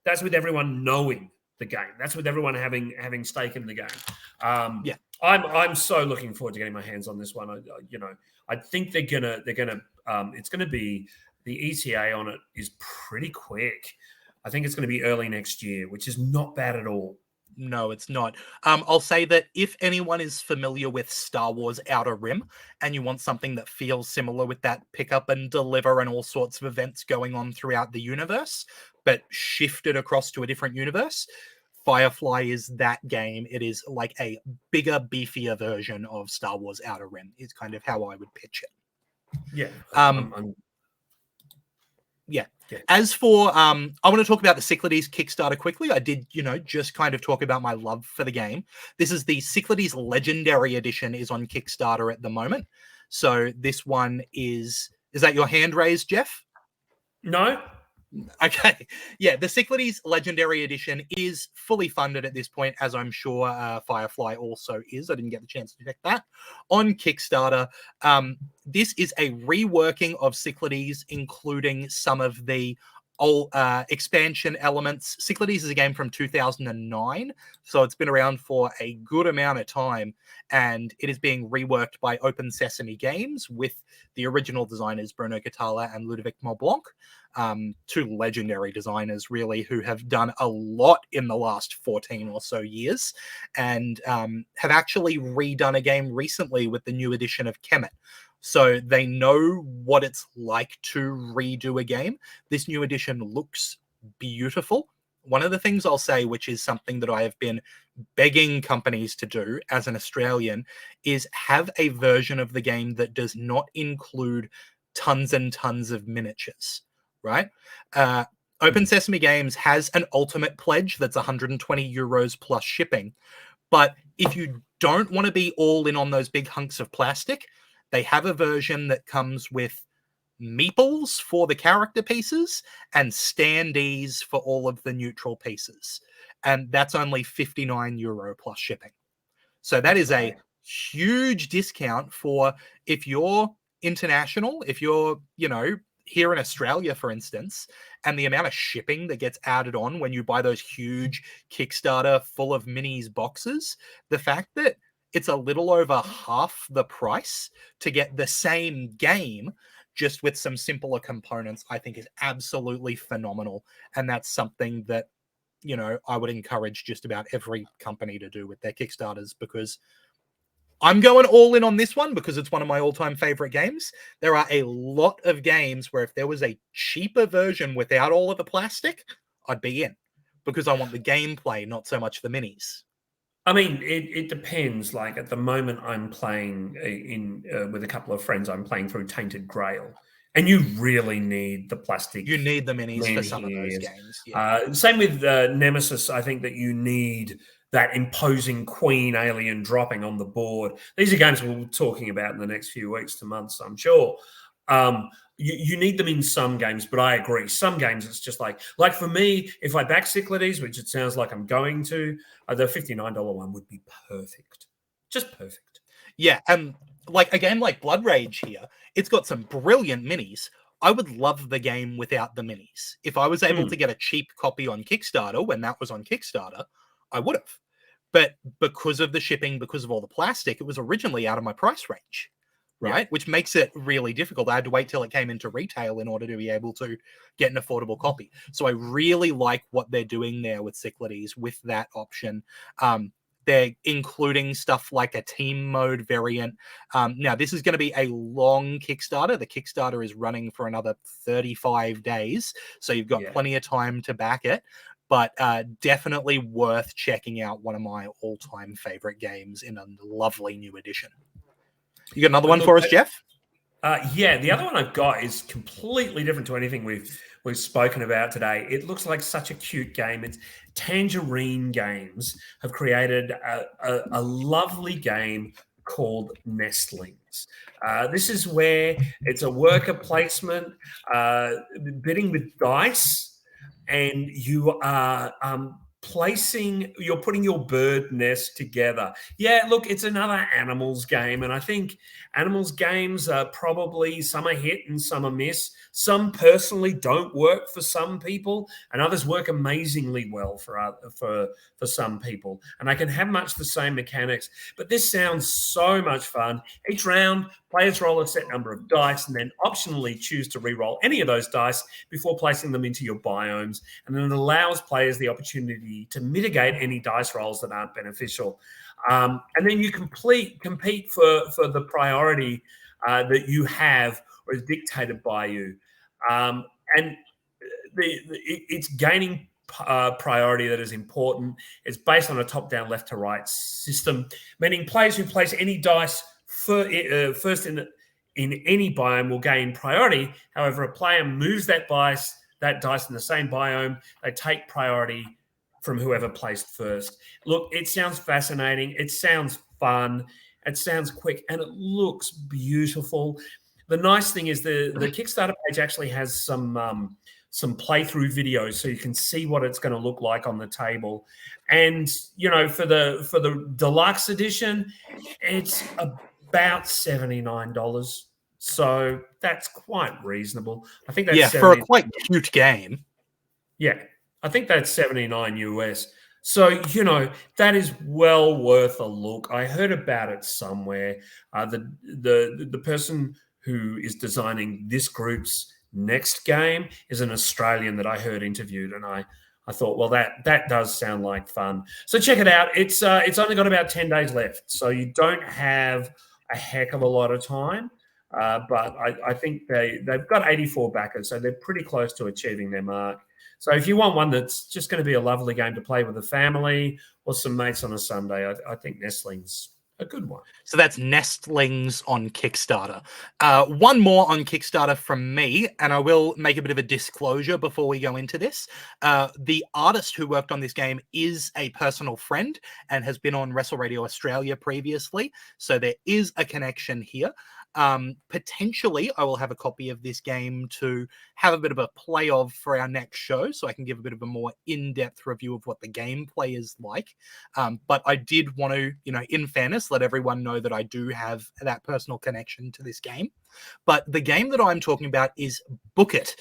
That's with everyone knowing the game. That's with everyone having stake in the game. Yeah. I'm so looking forward to getting my hands on this one. I think they're gonna it's gonna be the ETA on it is pretty quick. I think it's going to be early next year, which is not bad at all. No, it's not. I'll say that if anyone is familiar with Star Wars Outer Rim and you want something that feels similar with that pick up and deliver and all sorts of events going on throughout the universe, but shifted across to a different universe, Firefly is that game. It is like a bigger, beefier version of Star Wars Outer Rim, is kind of how I would pitch it. Yeah. Yeah. As for, I want to talk about the Cyclades Kickstarter quickly. I did, just kind of talk about my love for the game. This is the Cyclades Legendary Edition is on Kickstarter at the moment. So this one is that your hand raised, Jeff? No. Okay. Yeah, the Cyclades Legendary Edition is fully funded at this point, as I'm sure Firefly also is. I didn't get the chance to check that. On Kickstarter, this is a reworking of Cyclades, including some of the old expansion elements. Cyclades is a game from 2009, so it's been around for a good amount of time, and it is being reworked by Open Sesame Games with the original designers Bruno Catala and Ludovic Montblanc, two legendary designers, really, who have done a lot in the last 14 or so years, and have actually redone a game recently with the new edition of Kemet. So they know what it's like to redo a game. This new edition looks beautiful. One of the things I'll say, which is something that I have been begging companies to do as an Australian, is have a version of the game that does not include tons and tons of miniatures, right? Open Sesame Games has an ultimate pledge that's 120 euros plus shipping. But if you don't want to be all in on those big hunks of plastic, they have a version that comes with meeples for the character pieces and standees for all of the neutral pieces. And that's only 59 euro plus shipping. So that is a huge discount for if you're international, if you're, here in Australia, for instance, and the amount of shipping that gets added on when you buy those huge Kickstarter full of minis boxes, the fact that it's a little over half the price to get the same game just with some simpler components, I think is absolutely phenomenal. And that's something that, I would encourage just about every company to do with their Kickstarters, because I'm going all in on this one because it's one of my all-time favorite games. There are a lot of games where if there was a cheaper version without all of the plastic, I'd be in, because I want the gameplay, not so much the minis. I mean, it depends. Like at the moment, I'm playing with a couple of friends. I'm playing through Tainted Grail, and you really need the plastic. You need the minis for some of those games. Yeah. Same with Nemesis. I think that you need that imposing queen alien dropping on the board. These are games we'll be talking about in the next few weeks to months, I'm sure. You need them in some games, but I agree. Some games, it's just like for me, if I back Cyclades, which it sounds like I'm going to, the $59 one would be perfect. Just perfect. Yeah, and like a game like Blood Rage here, it's got some brilliant minis. I would love the game without the minis. If I was able to get a cheap copy on Kickstarter when that was on Kickstarter, I would have. But because of the shipping, because of all the plastic, it was originally out of my price range. Right? Yeah. Which makes it really difficult. I had to wait till it came into retail in order to be able to get an affordable copy. So I really like what they're doing there with Cyclades with that option. They're including stuff like a team mode variant. Now, this is going to be a long Kickstarter. The Kickstarter is running for another 35 days. So you've got plenty of time to back it. But definitely worth checking out. One of my all-time favorite games in a lovely new edition. You got another one for us, Jeff? The other one I've got is completely different to anything we've spoken about today. It looks like such a cute game. It's Tangerine Games have created a lovely game called Nestlings. This is where it's a worker placement, bidding with dice, and you are you're putting your bird nest together. Yeah, look, it's another animals game, and I think animals games are probably some are hit and some are miss. Some personally don't work for some people, and others work amazingly well for some people. And they can have much the same mechanics, but this sounds so much fun. Each round, players roll a set number of dice and then optionally choose to re-roll any of those dice before placing them into your biomes. And then it allows players the opportunity to mitigate any dice rolls that aren't beneficial. And then you compete for the priority that you have or is dictated by you. And it's gaining priority that is important. It's based on a top-down, left-to-right system, meaning players who place any dice first in any biome will gain priority. However, a player moves that dice in the same biome, they take priority from whoever placed first. Look, it sounds fascinating. It sounds fun. It sounds quick, and it looks beautiful. The nice thing is the Kickstarter page actually has some playthrough videos, so you can see what it's going to look like on the table. And for the deluxe edition, it's about $79. So that's quite reasonable. I think that's for a quite cute game. Yeah, I think that's $79 US. So, that is well worth a look. I heard about it somewhere. The person who is designing this group's next game is an Australian that I heard interviewed, and I thought, well, that does sound like fun. So check it out. It's only got about 10 days left, so you don't have a heck of a lot of time. But I think they've got 84 backers, so they're pretty close to achieving their mark. So if you want one that's just going to be a lovely game to play with the family or some mates on a Sunday, I think Nestling's a good one. So that's Nestlings on Kickstarter. One more on Kickstarter from me, and I will make a bit of a disclosure before we go into this. The artist who worked on this game is a personal friend and has been on Wrestle Radio Australia previously, so there is a connection here. Potentially, I will have a copy of this game to have a bit of a play of for our next show, so I can give a bit of a more in-depth review of what the gameplay is like. But I did want to, in fairness, let everyone know that I do have that personal connection to this game. But the game that I'm talking about is Book It.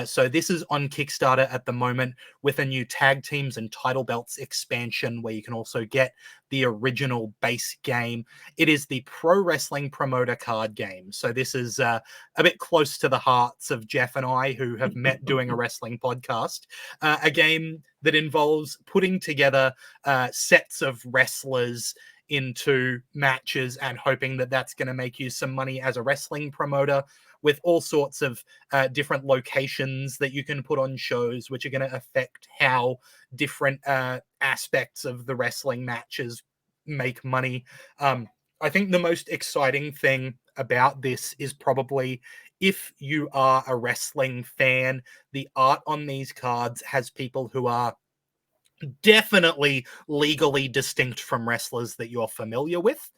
So this is on Kickstarter at the moment with a new Tag Teams and Title Belts expansion where you can also get the original base game. It is the Pro Wrestling Promoter card game. So this is a bit close to the hearts of Jeff and I, who have met doing a wrestling podcast. A game that involves putting together sets of wrestlers into matches and hoping that that's going to make you some money as a wrestling promoter, with all sorts of different locations that you can put on shows, which are going to affect how different aspects of the wrestling matches make money. I think the most exciting thing about this is probably, if you are a wrestling fan, the art on these cards has people who are definitely legally distinct from wrestlers that you're familiar with.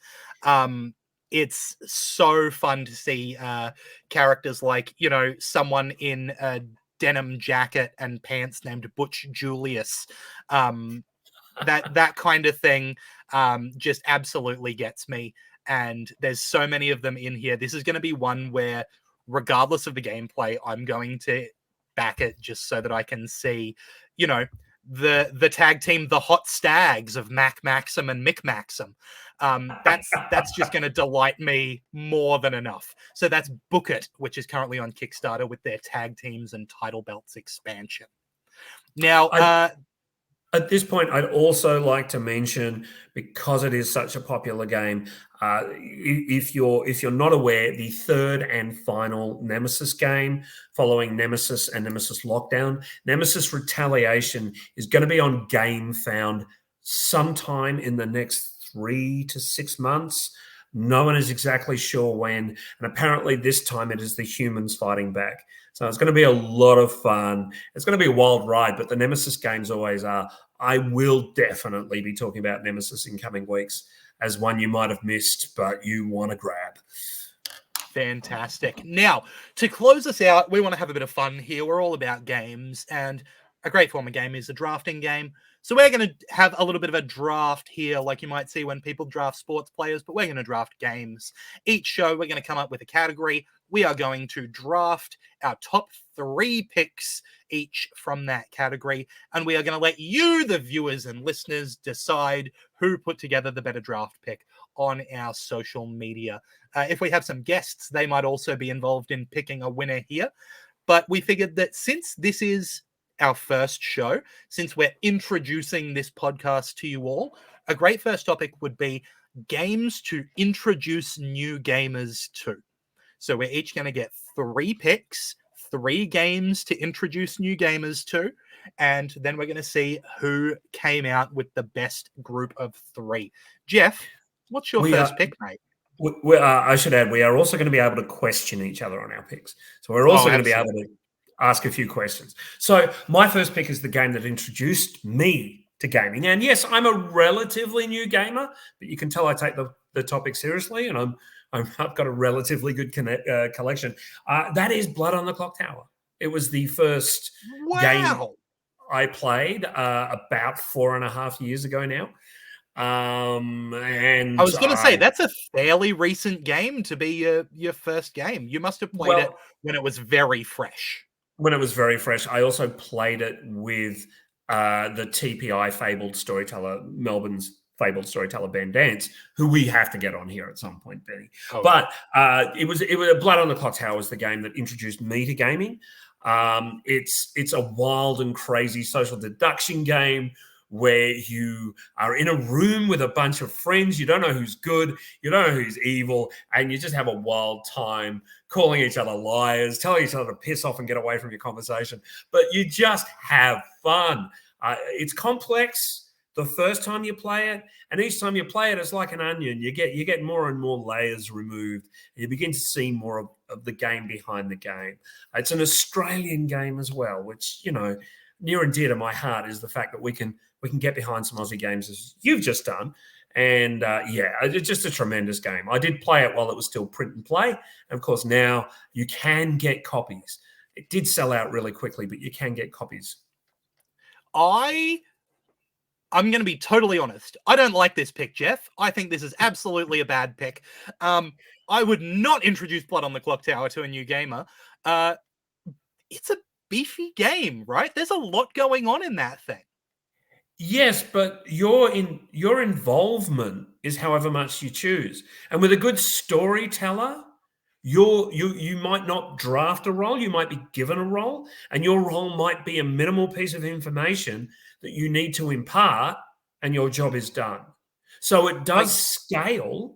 It's so fun to see characters like, someone in a denim jacket and pants named Butch Julius. That kind of thing just absolutely gets me. And there's so many of them in here. This is going to be one where, regardless of the gameplay, I'm going to back it just so that I can see, the tag team, the Hot Stags of Mac Maxim and Mick Maxim. That's just going to delight me more than enough. So that's Book It, which is currently on Kickstarter with their Tag Teams and Title Belts expansion. Now, at this point, I'd also like to mention, because it is such a popular game, if you're not aware, the third and final Nemesis game following Nemesis and Nemesis Lockdown, Nemesis Retaliation, is going to be on GameFound sometime in the next 3 to 6 months. No one is exactly sure when, and apparently this time it is the humans fighting back. So it's going to be a lot of fun. It's going to be a wild ride, but the Nemesis games always are. I will definitely be talking about Nemesis in coming weeks as one you might have missed, but you want to grab. Fantastic. Now, to close us out, we want to have a bit of fun here. We're all about games, and a great form of game is a drafting game. So we're going to have a little bit of a draft here, like you might see when people draft sports players, but we're going to draft games. Each show, we're going to come up with a category. We are going to draft our top 3 picks each from that category, and we are going to let you, the viewers and listeners, decide who put together the better draft pick on our social media. If we have some guests, they might also be involved in picking a winner here. But we figured that since this is our first show, since we're introducing this podcast to you all, a great first topic would be games to introduce new gamers to. So we're each going to get 3 picks, 3 games to introduce new gamers to, and then we're going to see who came out with the best group of 3. Jeff, what's your first pick, mate? I should add, we are also going to be able to question each other on our picks. So we're also going to be able to ask a few questions. So my first pick is the game that introduced me to gaming. And yes, I'm a relatively new gamer, but you can tell I take the topic seriously, and I've got a relatively good collection. That is Blood on the Clock Tower. It was the first game I played about 4.5 years ago now. And I was going to say, that's a fairly recent game to be your first game. You must have played it when it was very fresh. When it was very fresh. I also played it with the TPI Fabled Storyteller, Melbourne's Fabled Storyteller Ben Dance, who we have to get on here at some point, Benny. Oh. But it was Blood on the Clock Tower was the game that introduced me to gaming. It's a wild and crazy social deduction game where you are in a room with a bunch of friends. You don't know who's good, you don't know who's evil, and you just have a wild time calling each other liars, telling each other to piss off and get away from your conversation. But you just have fun. It's complex the first time you play it, and each time you play it, it's like an onion. You get more and more layers removed, and you begin to see more of the game behind the game. It's an Australian game as well, which, you know, near and dear to my heart is the fact that we can get behind some Aussie games as you've just done. And it's just a tremendous game. I did play it while it was still print and play. And of course, now you can get copies. It did sell out really quickly, but you can get copies. I'm going to be totally honest. I don't like this pick, Jeff. I think this is absolutely a bad pick. I would not introduce Blood on the Clock Tower to a new gamer. It's a beefy game, right? There's a lot going on in that thing. Yes, but your involvement is however much you choose. And with a good storyteller, you might not draft a role, you might be given a role, and your role might be a minimal piece of information that you need to impart, and your job is done. So it does scale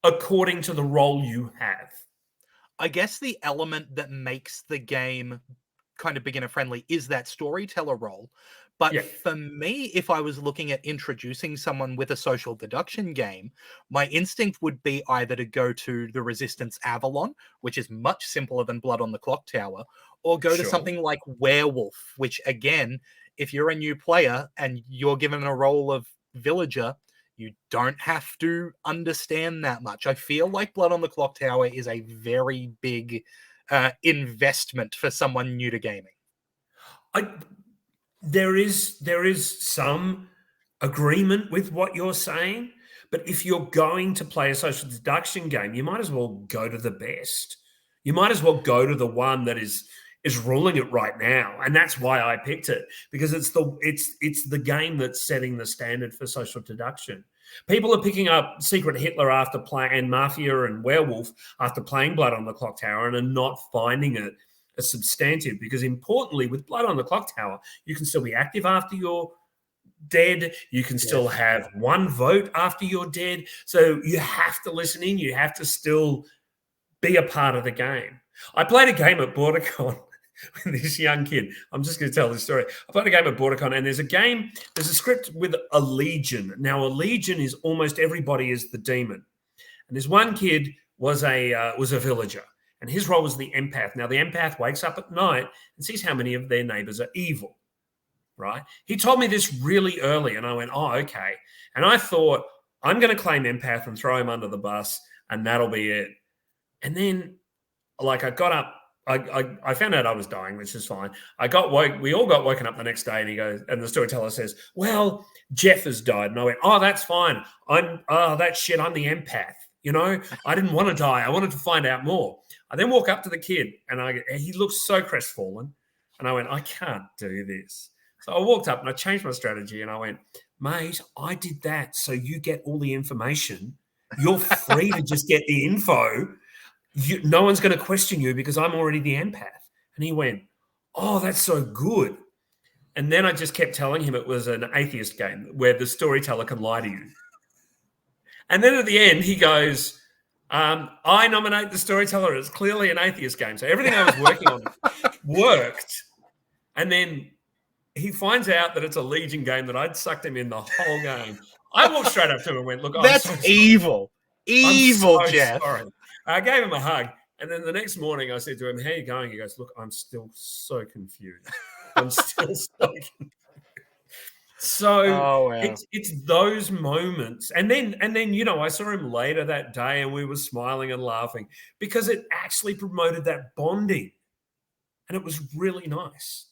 according to the role you have. I guess the element that makes the game kind of beginner friendly is that storyteller role. But for me, if I was looking at introducing someone with a social deduction game, my instinct would be either to go to the Resistance Avalon, which is much simpler than Blood on the Clock Tower, or go to something like Werewolf, which, again, if you're a new player and you're given a role of villager, you don't have to understand that much. I feel like Blood on the Clock Tower is a very big investment for someone new to gaming. There is some agreement with what you're saying, but if you're going to play a social deduction game, you might as well go to the best. You might as well go to the one that is ruling it right now, and that's why I picked it, because it's the game that's setting the standard for social deduction. People are picking up Secret Hitler after playing Mafia and Werewolf after playing Blood on the Clock Tower and are not finding it as substantive, because importantly, with Blood on the Clock Tower, you can still be active after you're dead. You can still have one vote after you're dead. So you have to listen in. You have to still be a part of the game. I played a game at BorderCon with this young kid. I'm just going to tell this story. I played a game at BorderCon, and there's a script with a legion. Now, a legion is almost everybody is the demon. And this one kid was a villager. And his role was the empath. Now, the empath wakes up at night and sees how many of their neighbors are evil, right? He told me this really early, and I went, oh, okay. And I thought, I'm going to claim empath and throw him under the bus, and that'll be it. And then, I got up I found out I was dying, which is fine. We all got woken up the next day, and he goes, and the storyteller says, "Well, Jeff has died," and I went, "Oh, that's fine. That's shit. I'm the empath. You know, I didn't want to die. I wanted to find out more." I then walk up to the kid, and he looks so crestfallen, and I went, "I can't do this." So I walked up and I changed my strategy, and I went, "Mate, I did that so you get all the information. You're free to just get the info. No one's going to question you because I'm already the empath." And he went, "Oh, that's so good." And then I just kept telling him it was an atheist game where the storyteller can lie to you. And then at the end, he goes, "I nominate the storyteller. It's clearly an atheist game." So everything I was working on worked. And then he finds out that it's a Legion game that I'd sucked him in the whole game. I walked straight up to him and went, "Look, That's I'm so evil. Evil, I'm so Jeff. sorry." I gave him a hug. And then the next morning I said to him, "How are you going?" He goes, "Look, I'm still so confused. I'm still so confused." So Oh, wow. it's those moments. And then, I saw him later that day and we were smiling and laughing because it actually promoted that bonding. And it was really nice.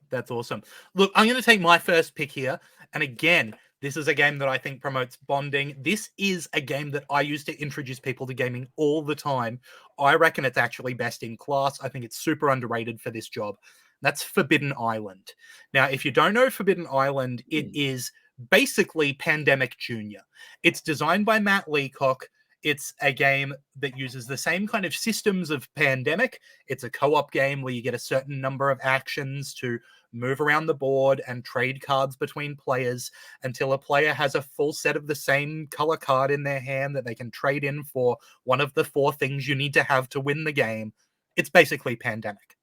That's awesome. Look, I'm going to take my first pick here. And again, this is a game that I think promotes bonding. This is a game that I use to introduce people to gaming all the time. I reckon it's actually best in class. I think it's super underrated for this job. That's Forbidden Island. Now, if you don't know Forbidden Island, it is basically Pandemic Junior. It's designed by Matt Leacock. It's a game that uses the same kind of systems of Pandemic. It's a co-op game where you get a certain number of actions to move around the board and trade cards between players until a player has a full set of the same color card in their hand that they can trade in for one of the 4 things you need to have to win the game. It's basically Pandemic.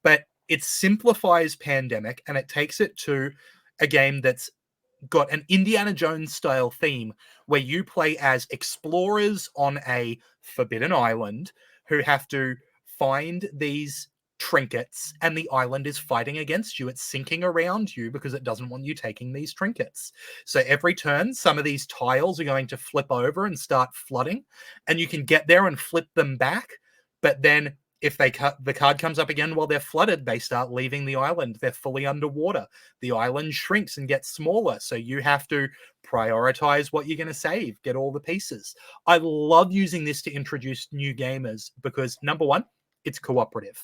But it simplifies Pandemic and it takes it to a game that's got an Indiana Jones style theme where you play as explorers on a forbidden island who have to find these trinkets, and the island is fighting against you. It's sinking around you because it doesn't want you taking these trinkets. So every turn, some of these tiles are going to flip over and start flooding, and you can get there and flip them back. But then if the card comes up again while they're flooded, they start leaving the island. They're fully underwater. The island shrinks and gets smaller. So you have to prioritize what you're going to save, get all the pieces. I love using this to introduce new gamers because, number one, it's cooperative.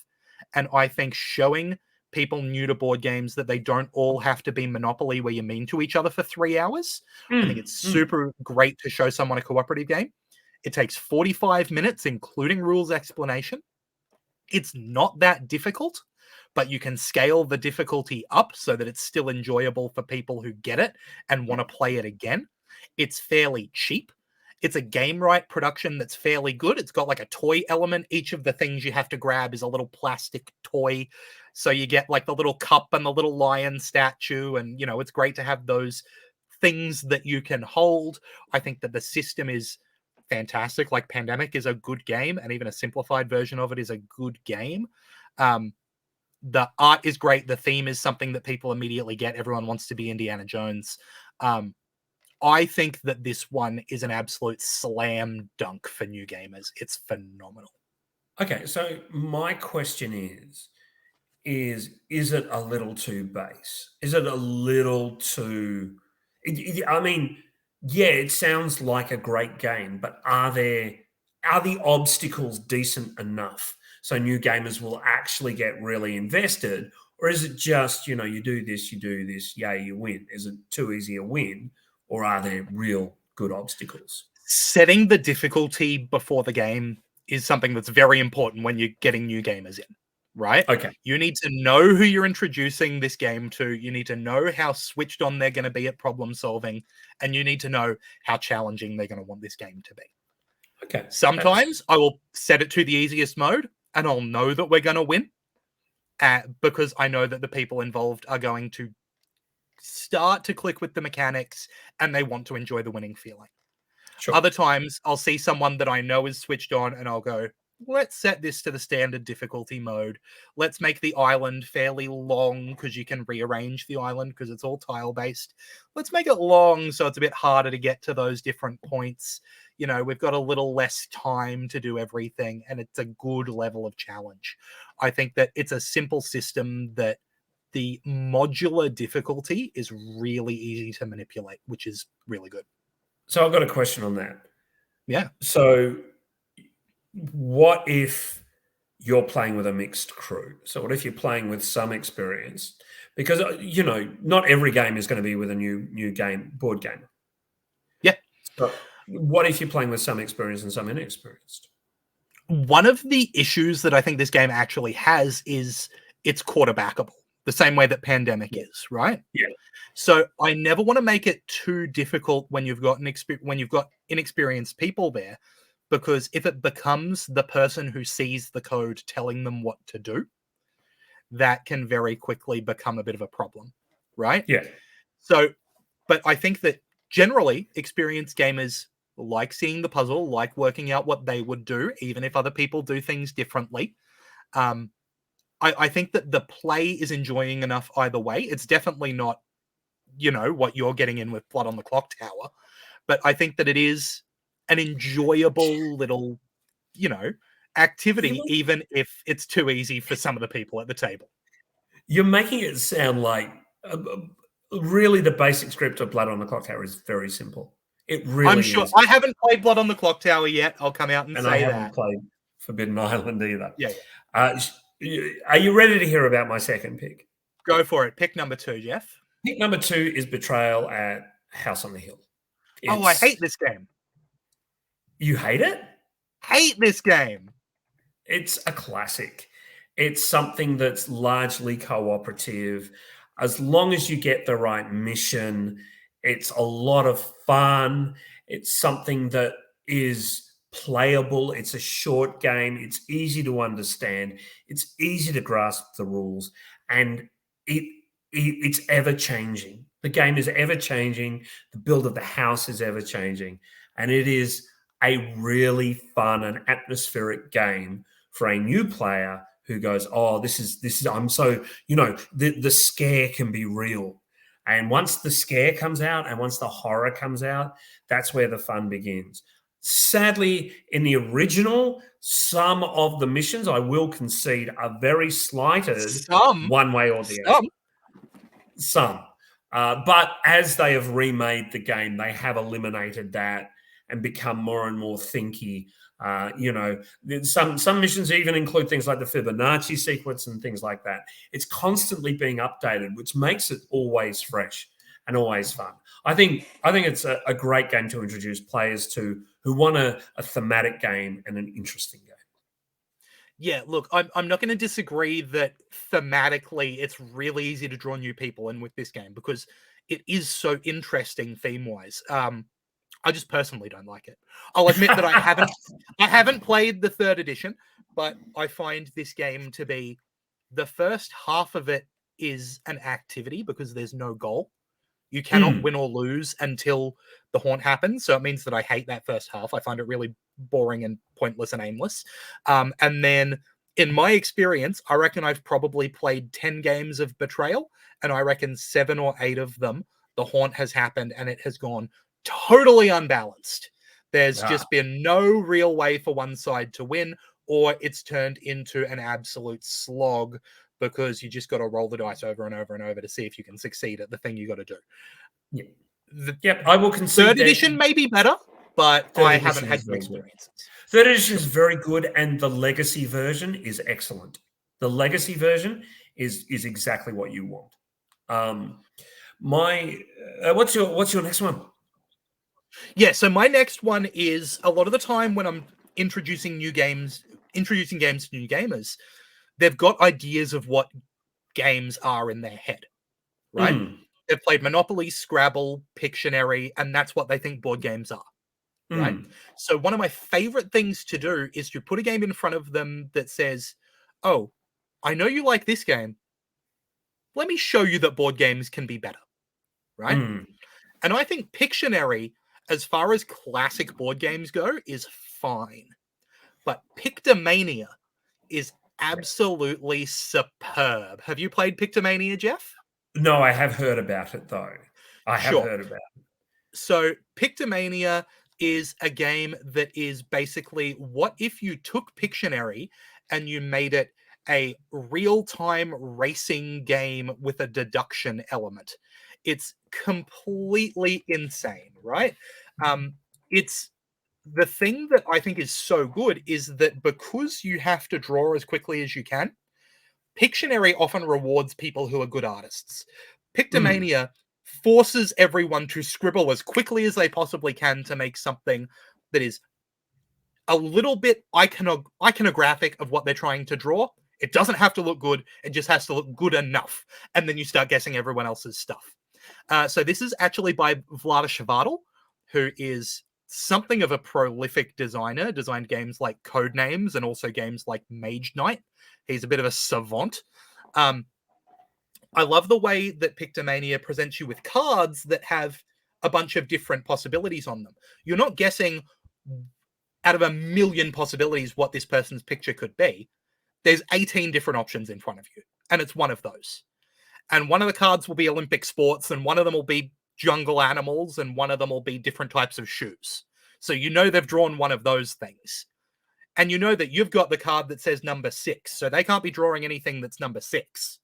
And I think showing people new to board games that they don't all have to be Monopoly where you're mean to each other for 3 hours. I think it's super great to show someone a cooperative game. It takes 45 minutes, including rules explanation. It's not that difficult, but you can scale the difficulty up so that it's still enjoyable for people who get it and want to play it again. It's fairly cheap. It's a Game Right production that's fairly good. It's got like a toy element. Each of the things you have to grab is a little plastic toy. So you get like the little cup and the little lion statue. And, it's great to have those things that you can hold. I think that the system is fantastic. Like Pandemic is a good game, and even a simplified version of it is a good game. The art is great. The theme is something that people immediately get. Everyone wants to be Indiana Jones. I think that this one is an absolute slam dunk for new gamers. It's phenomenal. Okay, so my question is it a little too base? Is it a little too... I mean, yeah, it sounds like a great game, but are the obstacles decent enough so new gamers will actually get really invested? Or is it just, you do this, yay, you win? Is it too easy a win? Or are there real good obstacles? Setting the difficulty before the game is something that's very important when you're getting new gamers in, right? Okay. You need to know who you're introducing this game to. You need to know how switched on they're going to be at problem solving. And you need to know how challenging they're going to want this game to be. Okay. Sometimes I will set it to the easiest mode and I'll know that we're going to win because I know that the people involved are going to start to click with the mechanics and they want to enjoy the winning feeling. Sure. Other times I'll see someone that I know is switched on and I'll go, let's set this to the standard difficulty mode. Let's make the island fairly long because you can rearrange the island because it's all tile based. Let's make it long so it's a bit harder to get to those different points. You know, we've got a little less time to do everything, and it's a good level of challenge. I think that it's a simple system that the modular difficulty is really easy to manipulate, which is really good. So I've got a question on that. Yeah. So what if you're playing with a mixed crew? So what if you're playing with some experience? Because, you know, not every game is going to be with a new game, board game. Yeah. So what if you're playing with some experience and some inexperienced? One of the issues that I think this game actually has is it's quarterbackable, the same way that Pandemic is, right? Yeah. So I never want to make it too difficult when you've got inexperienced people there, because if it becomes the person who sees the code telling them what to do, that can very quickly become a bit of a problem, right? Yeah. So, but I think that generally experienced gamers like seeing the puzzle, like working out what they would do, even if other people do things differently. I think that the play is enjoying enough either way. It's definitely not, you know, what you're getting in with Blood on the Clock Tower, but I think that it is an enjoyable little, you know, activity, even if it's too easy for some of the people at the table. You're making it sound like really the basic script of Blood on the Clock Tower is very simple. It really I'm sure is. I haven't played Blood on the Clock Tower yet. I'll come out and say I haven't that. played Forbidden Island either. Yeah. Are you ready to hear about my second pick? Go for it. Pick number 2, Jeff. Pick number 2 is Betrayal at House on the Hill. I hate this game. You hate it? Hate this game. It's a classic. It's something that's largely cooperative. As long as you get the right mission, it's a lot of fun. It's something that is playable. It's a short game. It's easy to understand. It's easy to grasp the rules. And it's ever changing. The game is ever changing. The build of the house is ever changing. And it is a really fun and atmospheric game for a new player who goes, oh, this is, I'm so, you know, the scare can be real. And once the scare comes out and once the horror comes out, that's where the fun begins. Sadly, in the original, some of the missions, I will concede, are very slighted one way or the other. Some. But as they have remade the game, they have eliminated that and become more and more thinky. You know, some missions even include things like the Fibonacci sequence and things like that. It's constantly being updated, which makes it always fresh and always fun. I think it's a great game to introduce players to who want a thematic game and an interesting game. Yeah, look, I'm not going to disagree that thematically it's really easy to draw new people in with this game because it is so interesting theme-wise. I just personally don't like it. I'll admit that I haven't played the 3rd edition, but I find this game to be the first half of it is an activity because there's no goal. You cannot win or lose until the haunt happens. So it means that I hate that first half. I find it really boring and pointless and aimless. And then in my experience, I reckon I've probably played 10 games of Betrayal, and I reckon 7 or 8 of them, the haunt has happened and it has gone totally unbalanced. There's just been no real way for one side to win, or it's turned into an absolute slog because you just got to roll the dice over and over and over to see if you can succeed at the thing you got to do. Yeah. I will concede 3rd edition may be better, but I haven't had good experiences. 3rd edition is very good, and the legacy version is excellent. The legacy version is exactly what you want. What's your next one? Yeah, so my next one is a lot of the time when I'm introducing games to new gamers, they've got ideas of what games are in their head, right? They've played Monopoly, Scrabble, Pictionary, and that's what they think board games are, right? So one of my favorite things to do is to put a game in front of them that says, oh, I know you like this game. Let me show you that board games can be better, right? And I think Pictionary, as far as classic board games go, is fine. But Pictomania is absolutely superb. Have you played Pictomania, Jeff? No, I have heard about it, though. I have heard about it. So Pictomania is a game that is basically, what if you took Pictionary and you made it a real-time racing game with a deduction element? It's completely insane, right? It's the thing that I think is so good is that because you have to draw as quickly as you can, Pictionary often rewards people who are good artists. Pictomania forces everyone to scribble as quickly as they possibly can to make something that is a little bit iconographic of what they're trying to draw. It doesn't have to look good. It just has to look good enough. And then you start guessing everyone else's stuff. So this is actually by Vlada Shvardal, who is something of a prolific designer, designed games like Codenames and also games like Mage Knight. He's a bit of a savant. I love the way that Pictomania presents you with cards that have a bunch of different possibilities on them. You're not guessing out of a million possibilities what this person's picture could be. There's 18 different options in front of you, and it's one of those. And one of the cards will be Olympic sports, and one of them will be jungle animals, and one of them will be different types of shoes. So you know they've drawn one of those things. And you know that you've got the card that says number 6, so they can't be drawing anything that's number 6.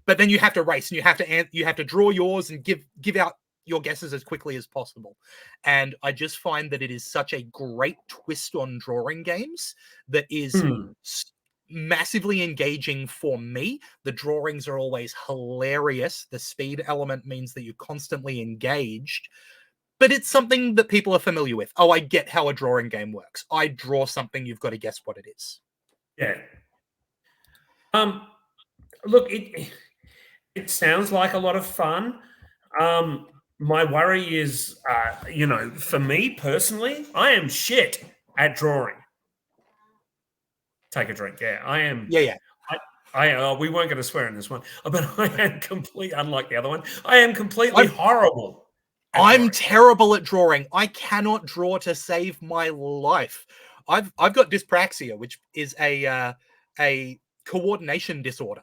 But then you have to race, and you have to draw yours and give out your guesses as quickly as possible. And I just find that it is such a great twist on drawing games that is massively engaging for me. The drawings are always hilarious. The speed element means that you're constantly engaged. But it's something that people are familiar with. Oh, I get how a drawing game works. I draw something, you've got to guess what it is. Yeah. Look, it sounds like a lot of fun. My worry is, for me personally, I am shit at drawing. Take a drink. Yeah, I am. Yeah. We weren't going to swear in this one, but I am unlike the other one, I am completely horrible. I'm terrible at drawing. I cannot draw to save my life. I've got dyspraxia, which is a coordination disorder.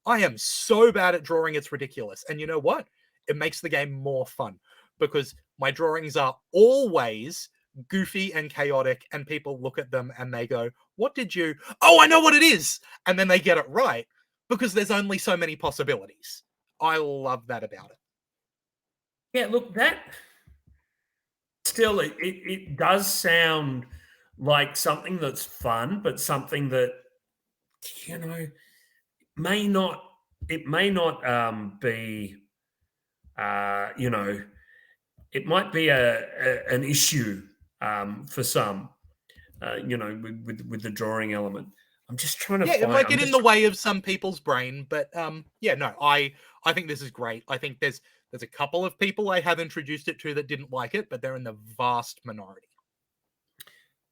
I am so bad at drawing, it's ridiculous. And you know what? It makes the game more fun because my drawings are always goofy and chaotic, and people look at them and they go, "What did you? Oh, I know what it is!" And then they get it right because there's only so many possibilities. I love that about it. Yeah, look, that still, it does sound like something that's fun, but something that, may not be, it might be an issue for some, with the drawing element. I'm just trying to find... it might get in the way of some people's brain, but I think this is great. I think there's a couple of people I have introduced it to that didn't like it, but they're in the vast minority.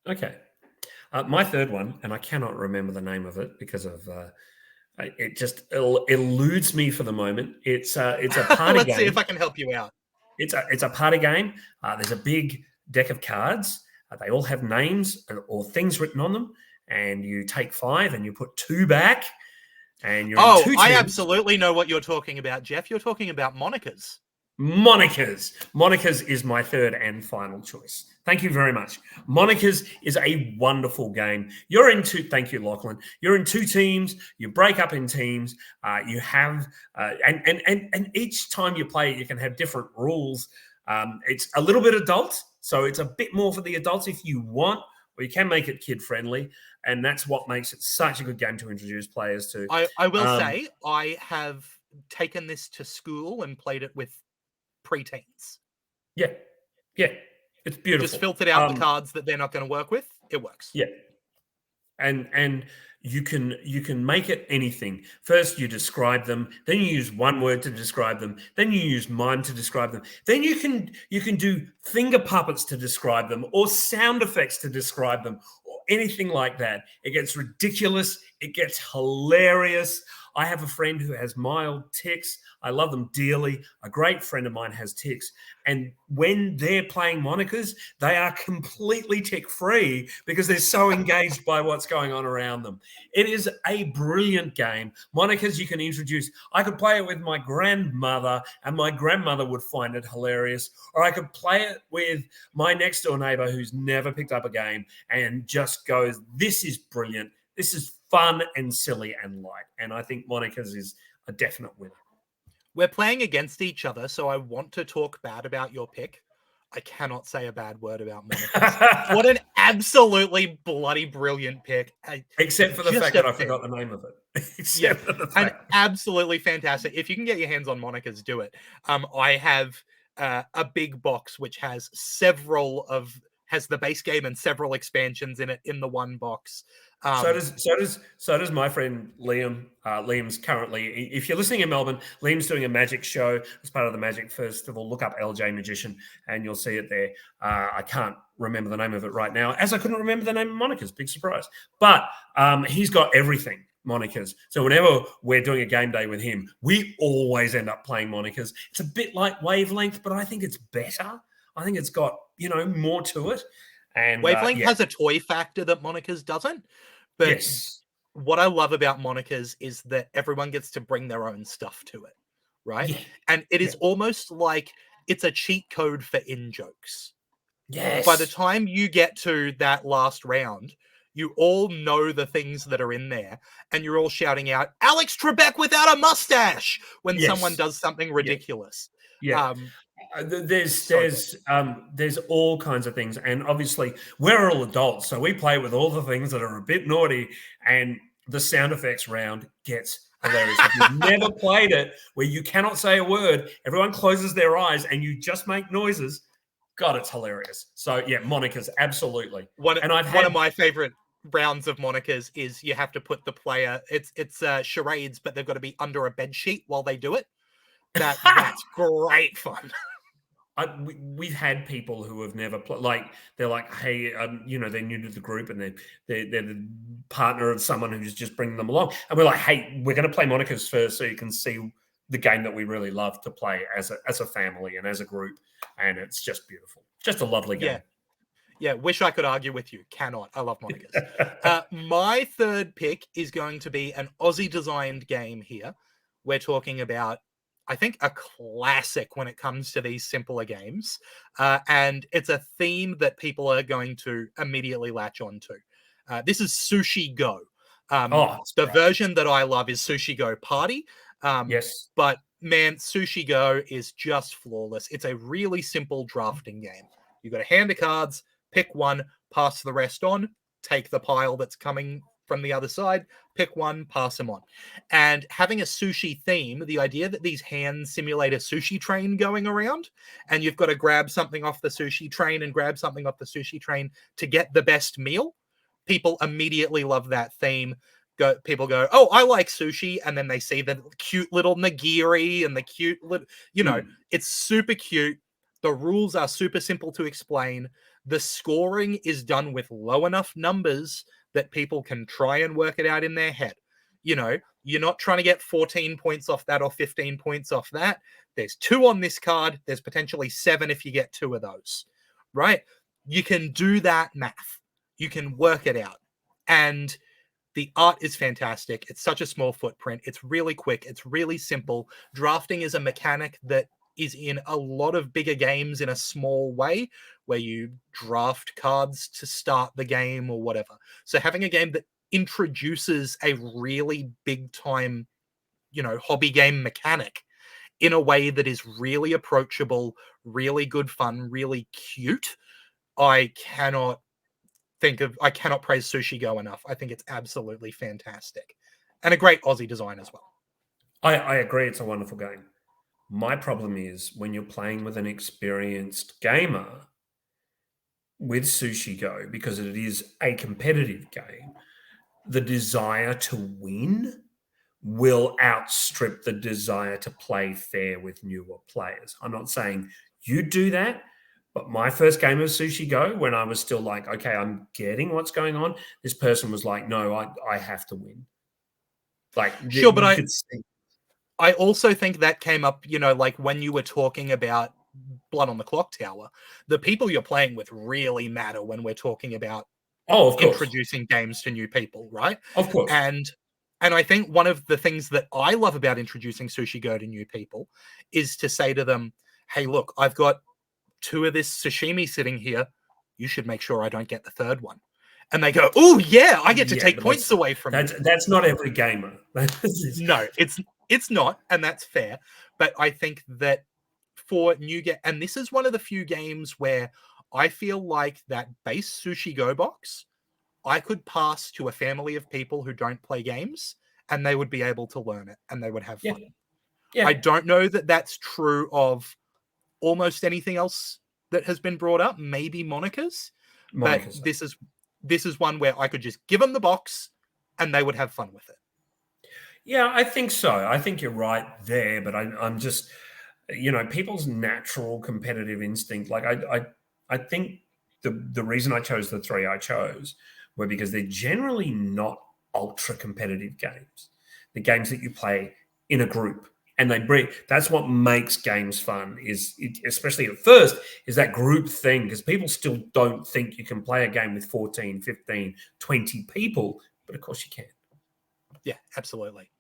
Okay. My third one, and I cannot remember the name of it because of it just eludes me for the moment. It's a party game. Let's see if I can help you out. It's a party game. There's a big deck of cards. They all have names or things written on them, and you take 5 and you put 2 back. And you're in 2 teams. I absolutely know what you're talking about, Jeff. You're talking about Monikers. Monikers is my third and final choice. Thank you very much. Monikers is a wonderful game. Thank you, Lachlan. You're in 2 teams. You break up in teams. You have, and each time you play it, you can have different rules. It's a little bit adult, so it's a bit more for the adults if you want, or you can make it kid friendly. And that's what makes it such a good game to introduce players to. I will say I have taken this to school and played it with preteens. Yeah. It's beautiful. Just filtered out the cards that they're not going to work with. It works. Yeah. And you can make it anything. First, you describe them. Then you use one word to describe them. Then you use mime to describe them. Then you can do finger puppets to describe them, or sound effects to describe them, or anything like that. It gets ridiculous. It gets hilarious. I have a friend who has mild tics. I love them dearly. A great friend of mine has tics. And when they're playing Monikers, they are completely tick-free because they're so engaged by what's going on around them. It is a brilliant game. Monikers you can introduce. I could play it with my grandmother, and my grandmother would find it hilarious. Or I could play it with my next-door neighbor who's never picked up a game and just goes, this is brilliant. This is fun and silly and light. And I think Monikers is a definite winner. We're playing against each other, so I want to talk bad about your pick. I cannot say a bad word about Monikers. What an absolutely bloody brilliant pick. Except for the fact that I forgot the name of it. And absolutely fantastic. If you can get your hands on Monikers, do it. I have a big box which has the base game and several expansions in it in the one box. So does my friend Liam. Liam's currently, if you're listening in Melbourne, Liam's doing a magic show as part of the Magic Festival. Look up LJ Magician and you'll see it there. I can't remember the name of it right now, as I couldn't remember the name of Monikers. Big surprise. But he's got everything Monikers. So whenever we're doing a game day with him, we always end up playing Monikers. It's a bit like Wavelength, but I think it's better. I think it's got, more to it. And Wavelength has a toy factor that Monikers doesn't. But yes. What I love about Monikers is that everyone gets to bring their own stuff to it, right? Yeah. And it is almost like it's a cheat code for in-jokes. Yes. By the time you get to that last round, you all know the things that are in there, and you're all shouting out, Alex Trebek without a mustache, when someone does something ridiculous. Yeah. There's all kinds of things, and obviously we're all adults, so we play with all the things that are a bit naughty, and the sound effects round gets hilarious. If you've never played it, where you cannot say a word, everyone closes their eyes, and you just make noises. God, it's hilarious. So yeah, Monikers, absolutely. One of my favorite rounds of Monikers is you have to put the player. It's charades, but they've got to be under a bed sheet while they do it. That's great fun. We've had people who have never played. Like they're like, hey, they're new to the group and they're the partner of someone who's just bringing them along, and we're like, hey, we're going to play Monikers first so you can see the game that we really love to play as a family and as a group, and it's just beautiful, just a lovely game. Yeah. Wish I could argue with you. Cannot. I love Monikers. My third pick is going to be an Aussie designed game here. We're talking about, I think, a classic when it comes to these simpler games. And it's a theme that people are going to immediately latch onto. This is Sushi Go. The version that I love is Sushi Go Party. Yes. But man, Sushi Go is just flawless. It's a really simple drafting game. You've got a hand of cards, pick one, pass the rest on, take the pile that's coming from the other side, pick one, pass them on. And having a sushi theme, the idea that these hands simulate a sushi train going around, and you've got to grab something off the sushi train and grab something off the sushi train to get the best meal, people immediately love that theme. People go, oh, I like sushi, and then they see the cute little nigiri and the cute little, it's super cute. The rules are super simple to explain. The scoring is done with low enough numbers that people can try and work it out in their head. You're not trying to get 14 points off that or 15 points off that. There's 2 on this card. There's potentially 7 if you get 2 of those, right? You can do that math. You can work it out. And the art is fantastic. It's such a small footprint. It's really quick. It's really simple. Drafting is a mechanic that is in a lot of bigger games in a small way, where you draft cards to start the game or whatever. So having a game that introduces a really big time, hobby game mechanic in a way that is really approachable, really good fun, really cute, I cannot praise Sushi Go enough. I think it's absolutely fantastic. And a great Aussie design as well. I agree. It's a wonderful game. My problem is when you're playing with an experienced gamer with Sushi Go, because it is a competitive game, the desire to win will outstrip the desire to play fair with newer players. I'm not saying you do that, but my first game of Sushi Go, when I was still like, okay, I'm getting what's going on, this person was like, no, I have to win. Like, Sure, but you could see. I also think that came up, like when you were talking about Blood on the Clock Tower, the people you're playing with really matter when we're talking about Oh, of course. introducing games to new people, right? Of course. And I think one of the things that I love about introducing Sushi Go to new people is to say to them, hey, look, I've got 2 of this sashimi sitting here. You should make sure I don't get the 3rd one. And they go, oh, yeah, I get to take points away from it. That's not every gamer. No, it's not, and that's fair. But I think that for and this is one of the few games where I feel like that base Sushi Go box, I could pass to a family of people who don't play games, and they would be able to learn it, and they would have fun. Yeah. I don't know that that's true of almost anything else that has been brought up. Maybe Monica's. But this is one where I could just give them the box, and they would have fun with it. Yeah, I think so. I think you're right there, but I'm just, people's natural competitive instinct. Like I think the reason I chose the 3 I chose were because they're generally not ultra competitive games. The games that you play in a group, and that's what makes games fun, especially at first, is that group thing, because people still don't think you can play a game with 14, 15, 20 people, but of course you can. Yeah, absolutely.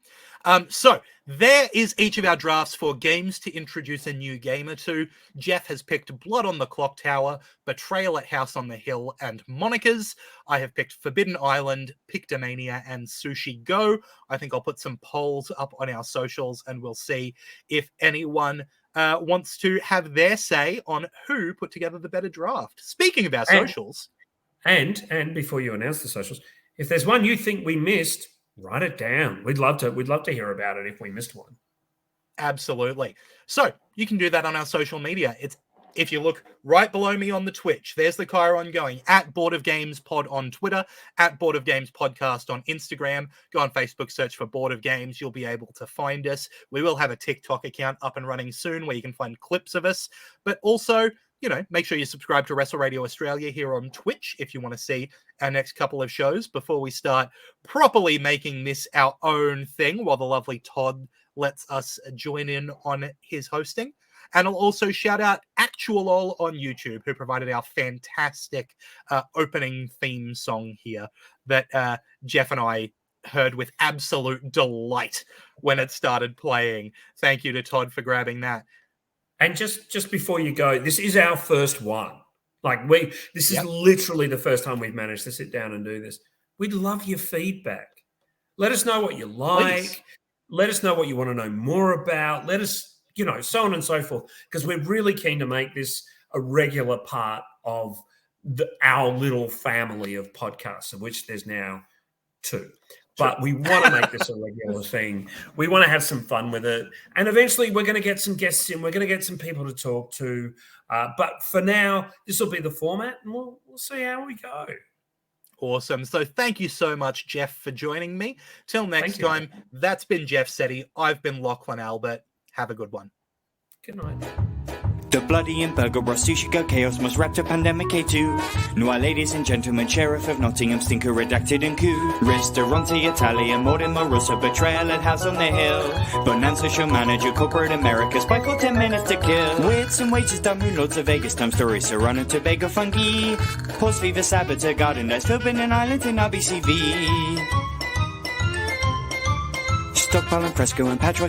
So there is each of our drafts for games to introduce a new gamer to. Geoff has picked Blood on the Clock Tower, Betrayal at House on the Hill, and Monica's. I have picked Forbidden Island, Pictomania, and Sushi Go. I think I'll put some polls up on our socials, and we'll see if anyone wants to have their say on who put together the better draft. Speaking of our socials. And before you announce the socials, if there's one you think we missed, write it down. We'd love to hear about it if we missed one. Absolutely. So you can do that on our social media. If you look right below me on the Twitch, there's the Chiron going at Board of Games Pod on Twitter, at Board of Games Podcast on Instagram. Go on Facebook, search for Board of Games. You'll be able to find us. We will have a TikTok account up and running soon where you can find clips of us, but also, make sure you subscribe to Wrestle Radio Australia here on Twitch if you want to see our next couple of shows before we start properly making this our own thing, while the lovely Todd lets us join in on his hosting. And I'll also shout out Actualol on YouTube, who provided our fantastic opening theme song here that Geoff and I heard with absolute delight when it started playing. Thank you to Todd for grabbing that. And just before you go, this is our first one. This is literally the first time we've managed to sit down and do this. We'd love your feedback. Let us know what you like. Please. Let us know what you want to know more about. Let us, so on and so forth, because we're really keen to make this a regular part of our little family of podcasts, of which there's now 2. But we want to make this a regular thing. We want to have some fun with it. And eventually we're going to get some guests in. We're going to get some people to talk to. But for now, this will be the format, and we'll see how we go. Awesome. So thank you so much, Geoff, for joining me. Till next time, that's been Geoff Setti. I've been Lachlan Albert. Have a good one. Good night. The bloody and burger Ross Sushi Go chaos must wrapped up pandemic A2. Noir ladies and gentlemen, Sheriff of Nottingham, stinker redacted and coup. Ristorante Italia, Mortimer Russo, betrayal at House on the Hill. Bonanza show manager, corporate America, spy for 10 minutes to kill. Wits and wages, dumb moon lords of Vegas, time stories, Serrano, Tobago, funky. Horse fever, saboteur, garden dice, Forbidden Island in RBCV. Stockpile and Fresco and Patchwork.